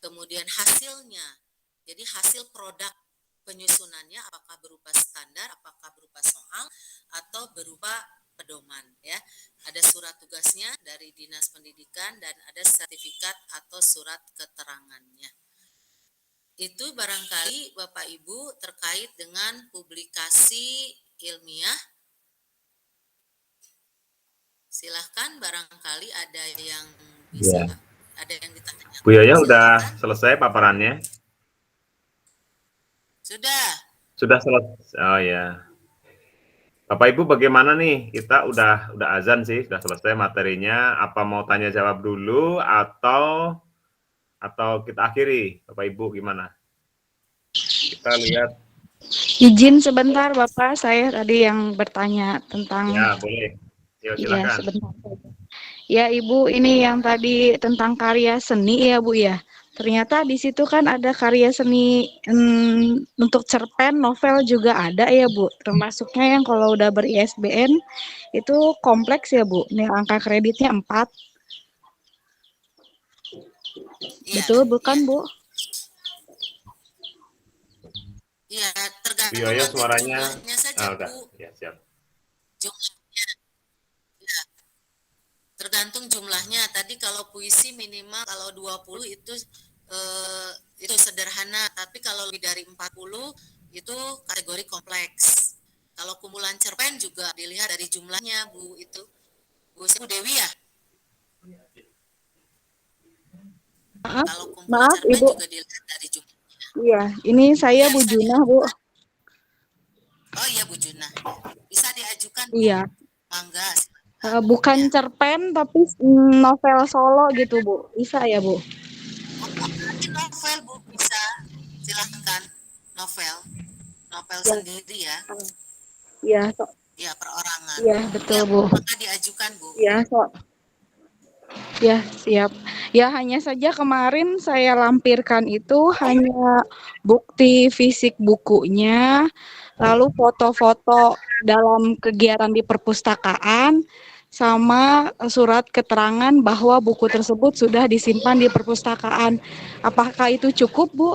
kemudian hasilnya. Jadi hasil produk penyusunannya apakah berupa standar, apakah berupa soal, atau berupa pedoman ya. Ada surat tugasnya dari Dinas Pendidikan dan ada sertifikat atau surat keterangannya. Itu barangkali Bapak Ibu terkait dengan publikasi ilmiah. Silahkan barangkali ada yang bisa, ada yang ditanyakan. Bu Yoyo udah selesai paparannya? Sudah selesai. Oh ya. Bapak Ibu bagaimana nih? Kita udah azan sih, sudah selesai materinya. Apa mau tanya jawab dulu atau kita akhiri? Bapak Ibu gimana? Kita lihat. Izin sebentar Bapak, saya tadi yang bertanya tentang. Ya, boleh. Yo, silakan. Ya, sebentar saja. Ya Ibu, ini yang tadi tentang karya seni ya Bu ya. Ternyata di situ kan ada karya seni untuk cerpen, novel juga ada ya Bu. Termasuknya yang kalau udah ber-ISBN itu kompleks ya Bu. Ini angka kreditnya 4. Ya, betul bukan Bu? Iya, tergantung. Bu Yoyo suaranya. Saja, udah. Bu. Ya, siap. Jumlahnya. Ya. Tergantung jumlahnya. Tadi kalau puisi minimal kalau 20 itu sederhana, tapi kalau lebih dari 40 itu kategori kompleks. Kalau kumpulan cerpen juga dilihat dari jumlahnya, Bu, itu. Bu Dewi ya? Kalau kumpulan cerpen Ibu. juga dilihat dari jumlahnya. Iya, ini saya Bu Junah, Bu. Oh iya, Bu Junah. Bisa diajukan, Bu. Iya. Mangga. Bukan cerpen tapi novel solo gitu, Bu. Bisa ya, Bu? Novel, Bu, bisa. Silahkan. Novel ya. Sendiri ya. Iya, ya, perorangan. Iya, betul, Bu. Maka diajukan, Bu. Iya, ya, siap. Ya, hanya saja kemarin saya lampirkan itu hanya bukti fisik bukunya, lalu foto-foto dalam kegiatan di perpustakaan, sama surat keterangan bahwa buku tersebut sudah disimpan di perpustakaan. Apakah itu cukup, Bu?